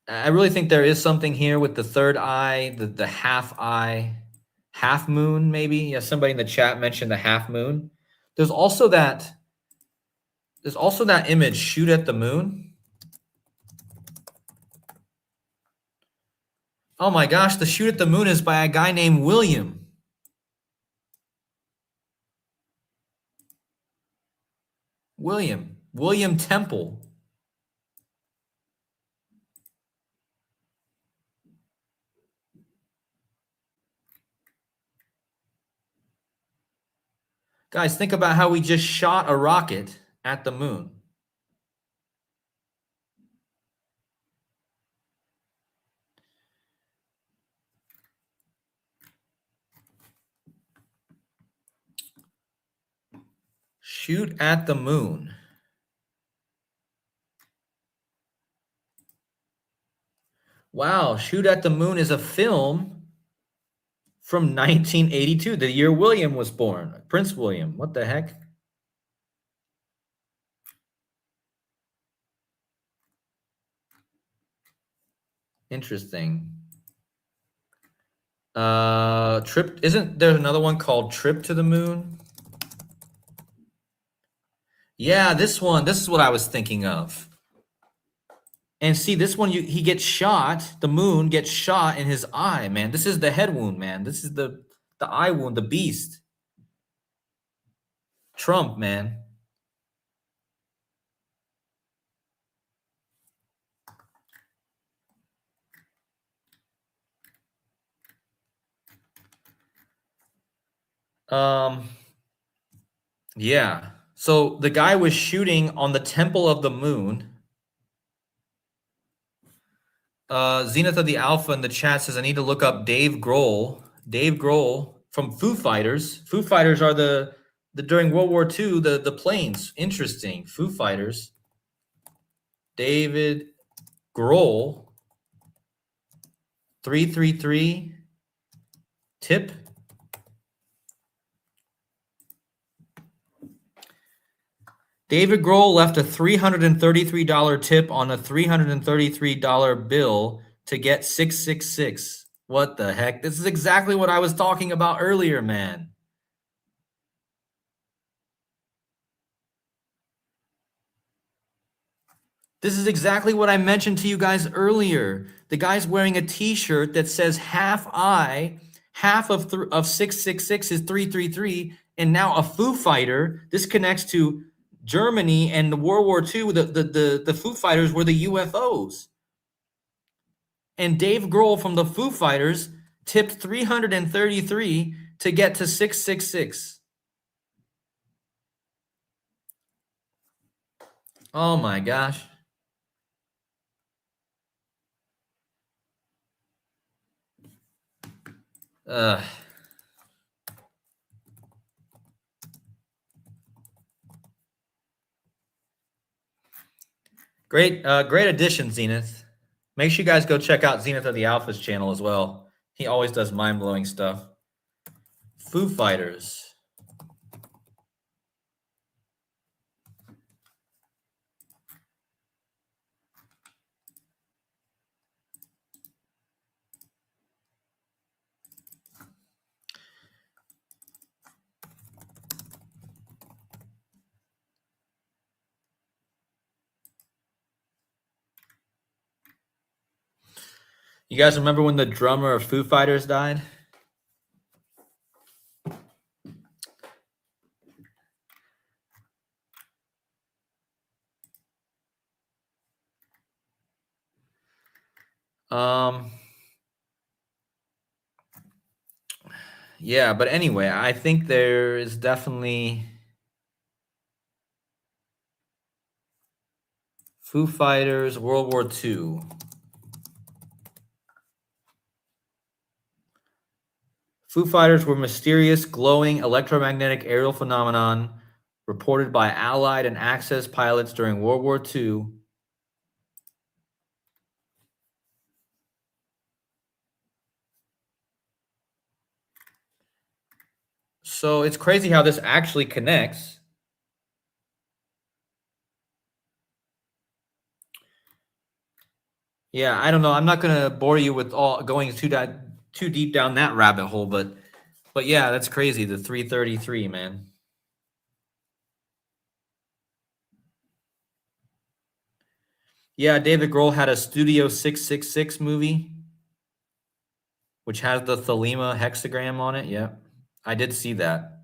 A: there is something here with the third eye, the half eye, half moon, maybe. Yeah, somebody in the chat mentioned the half moon. There's also that image, shoot at the moon. Oh my gosh, the shoot at the moon is by a guy named William. William Temple. Guys, think about how we just shot a rocket at the moon. Shoot at the moon. Wow, Shoot at the Moon is a film from 1982, the year William was born. Prince William. What the heck? Interesting. Isn't there another one called Trip to the Moon? Yeah, this is what I was thinking of. And see, this one, he gets shot. The moon gets shot in his eye, man. This is the head wound, man. This is the eye wound, the beast. Trump, man. Yeah. So the guy was shooting on the Temple of the Moon. Zenith of the Alpha in the chat says, I need to look up Dave Grohl. Dave Grohl from Foo Fighters. Foo Fighters are the during World War II, the planes. Interesting. Foo Fighters. David Grohl. 333 tip. David Grohl left a $333 tip on a $333 bill to get 666. What the heck? This is exactly what I was talking about earlier, man. This is exactly what I mentioned to you guys earlier. The guy's wearing a t-shirt that says half I, half of 666 is 333, and now a Foo Fighter. This connects to Germany and the World War II. The Foo Fighters were the UFOs. And Dave Grohl from the Foo Fighters tipped 333 to get to 666. Oh my gosh. Great addition, Zenith. Make sure you guys go check out Zenith of the Alphas channel as well. He always does mind-blowing stuff. Foo Fighters. You guys remember when the drummer of Foo Fighters died? Yeah, but anyway, I think there is definitely Foo Fighters, World War II. Foo Fighters were mysterious, glowing electromagnetic aerial phenomenon reported by Allied and Axis pilots during World War II. So it's crazy how this actually connects. Yeah, I don't know. I'm not gonna bore you with all going too deep down that rabbit hole, but yeah, that's crazy. The 333, man. Yeah, David Grohl had a Studio 666 movie, which has the Thelema hexagram on it. Yep, I did see that.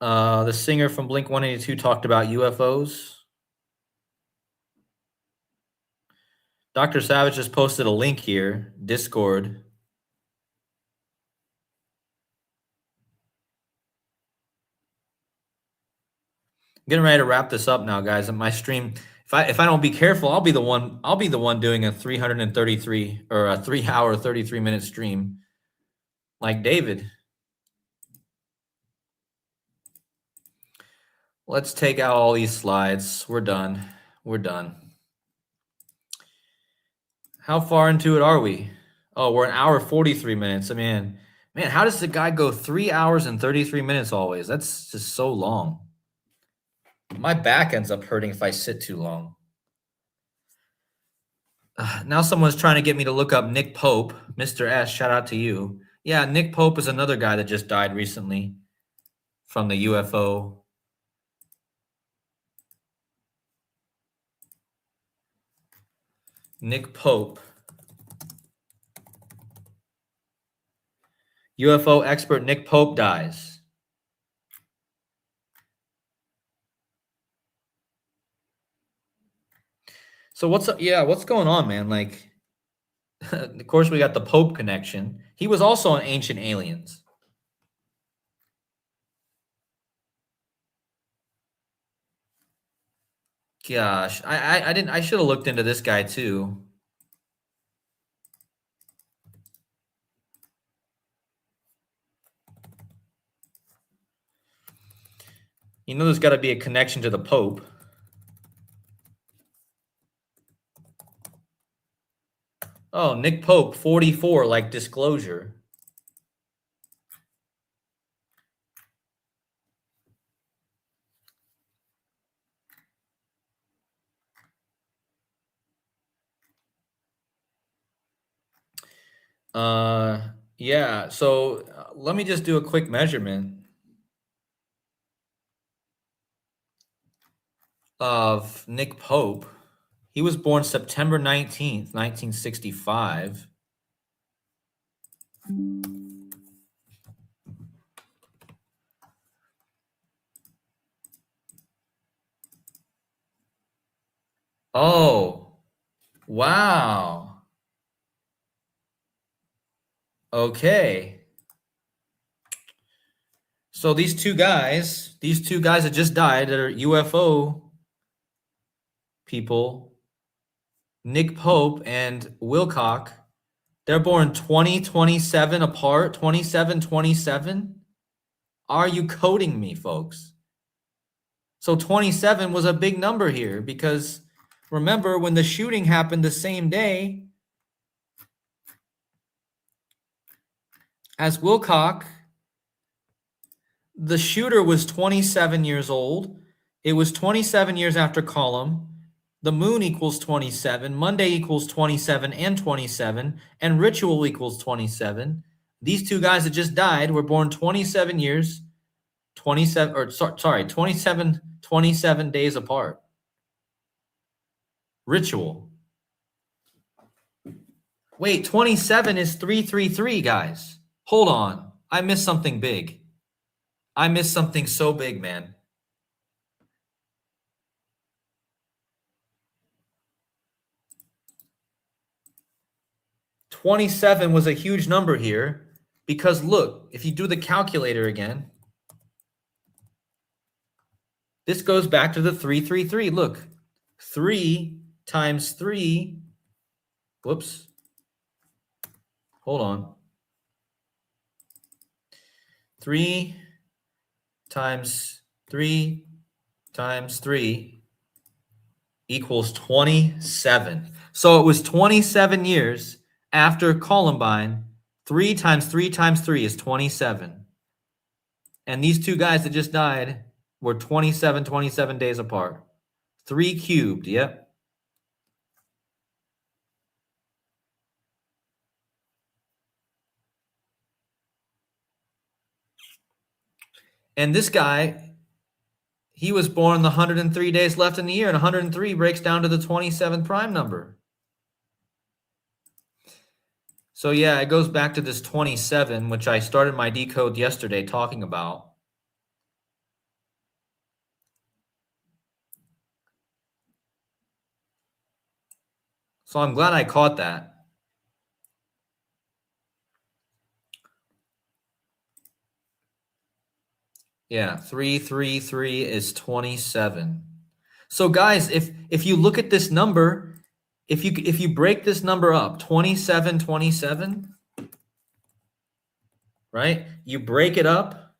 A: The singer from Blink 182 talked about UFOs. Dr. Savage just posted a link here, Discord. Getting ready to wrap this up now, guys. My stream, if I don't be careful, I'll be the one doing a 333 or a 3-hour 33-minute stream like David. Let's take out all these slides. We're done. We're done. How far into it are we? Oh, we're an hour 43 minutes. I mean, man, how does the guy go 3 hours and 33 minutes always? That's just so long. My back ends up hurting if I sit too long. Now someone's trying to get me to look up Nick Pope. Mr. S, shout out to you. Yeah, Nick Pope is another guy that just died recently from the UFO. Nick Pope. UFO expert Nick Pope dies. So what's going on, man? Like, of course, we got the Pope connection. He was also on Ancient Aliens. Gosh, I didn't. I should have looked into this guy too. You know there's got to be a connection to the Pope. Oh, Nick Pope, 44, like Disclosure. Yeah, so let me just do a quick measurement of Nick Pope. He was born September 19th, 1965. Oh, wow. Okay. So these two guys that just died that are UFO people, Nick Pope and Wilcock, they're born 2027 apart, 27. Are you coding me, folks? So 27 was a big number here because remember when the shooting happened the same day as Wilcock, the shooter was 27 years old. It was 27 years after Column. The moon equals 27. Monday equals 27 and 27. And ritual equals 27. These two guys that just died were born 27 years, 27 days apart. Ritual. Wait, 27 is 333, guys. Hold on. I missed something big. I missed something so big, man. $27 was a huge number here because look, if you do the calculator again, this goes back to the 333. Look, 3 times 3. Whoops. Hold on. 3 times 3 times 3 equals 27. So it was 27 years after Columbine. 3 times 3 times 3 is 27. And these two guys that just died were 27 days apart. 3 cubed, yep. And this guy, he was born the 103 days left in the year, and 103 breaks down to the 27th prime number. So yeah, it goes back to this 27, which I started my decode yesterday talking about. So I'm glad I caught that. Yeah, 333 is 27. So guys, if you look at this number, if you break this number up, 27, right? You break it up.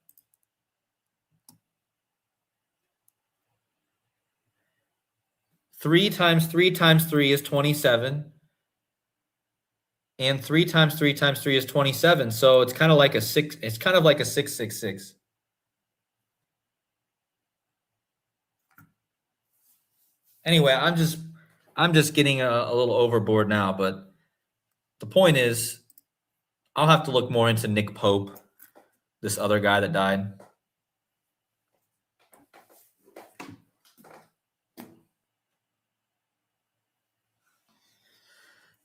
A: Three times 3 times 3 is 27. And 3 times 3 times 3 is 27. So it's kind of like a 666. Anyway, I'm just getting a little overboard now, but the point is I'll have to look more into Nick Pope, this other guy that died.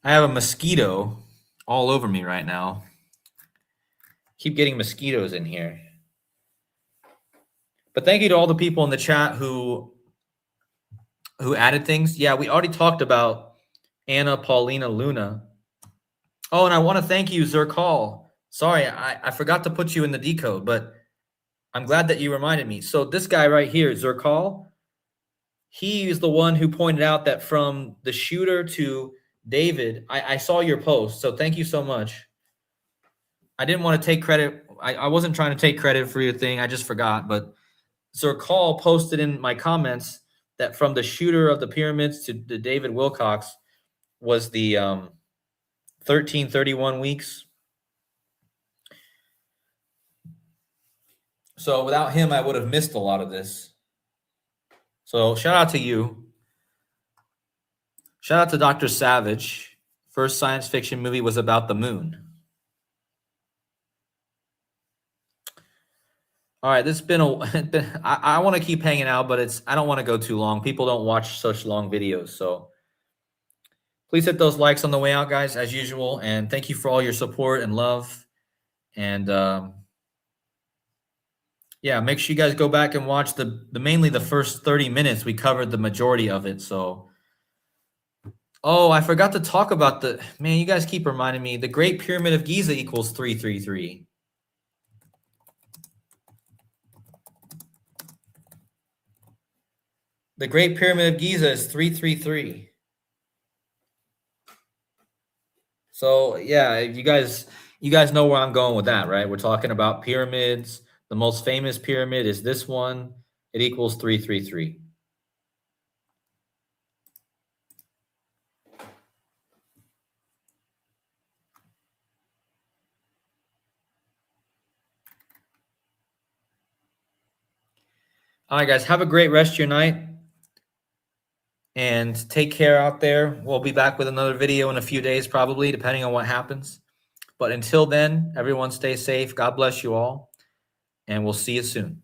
A: I have a mosquito all over me right now. Keep getting mosquitoes in here. But thank you to all the people in the chat who added things. Yeah, we already talked about Anna Paulina Luna. Oh, and I want to thank you, Zerkal. Sorry, I forgot to put you in the decode, but I'm glad that you reminded me. So this guy right here, Zerkal, he is the one who pointed out that from the shooter to David, I saw your post, so thank you so much. I didn't want to take credit. I wasn't trying to take credit for your thing. I just forgot, but Zerkal posted in my comments that from the shooter of the pyramids to the David Wilcock's was the 1331 weeks. So without him, I would have missed a lot of this. So shout out to you. Shout out to Dr. Savage. First science fiction movie was about the moon. All right, this has been I want to keep hanging out, but I don't want to go too long. People don't watch such long videos. So please hit those likes on the way out, guys, as usual. And thank you for all your support and love. And yeah, make sure you guys go back and watch mainly the first 30 minutes. We covered the majority of it. So, oh, I forgot to talk about man, you guys keep reminding me. The Great Pyramid of Giza equals 333. The Great Pyramid of Giza is 333. So yeah, you guys know where I'm going with that, right? We're talking about pyramids. The most famous pyramid is this one. It equals 333. All right, guys, have a great rest of your night. And take care out there. We'll be back with another video in a few days, probably, depending on what happens. But until then, everyone stay safe. God bless you all. And we'll see you soon.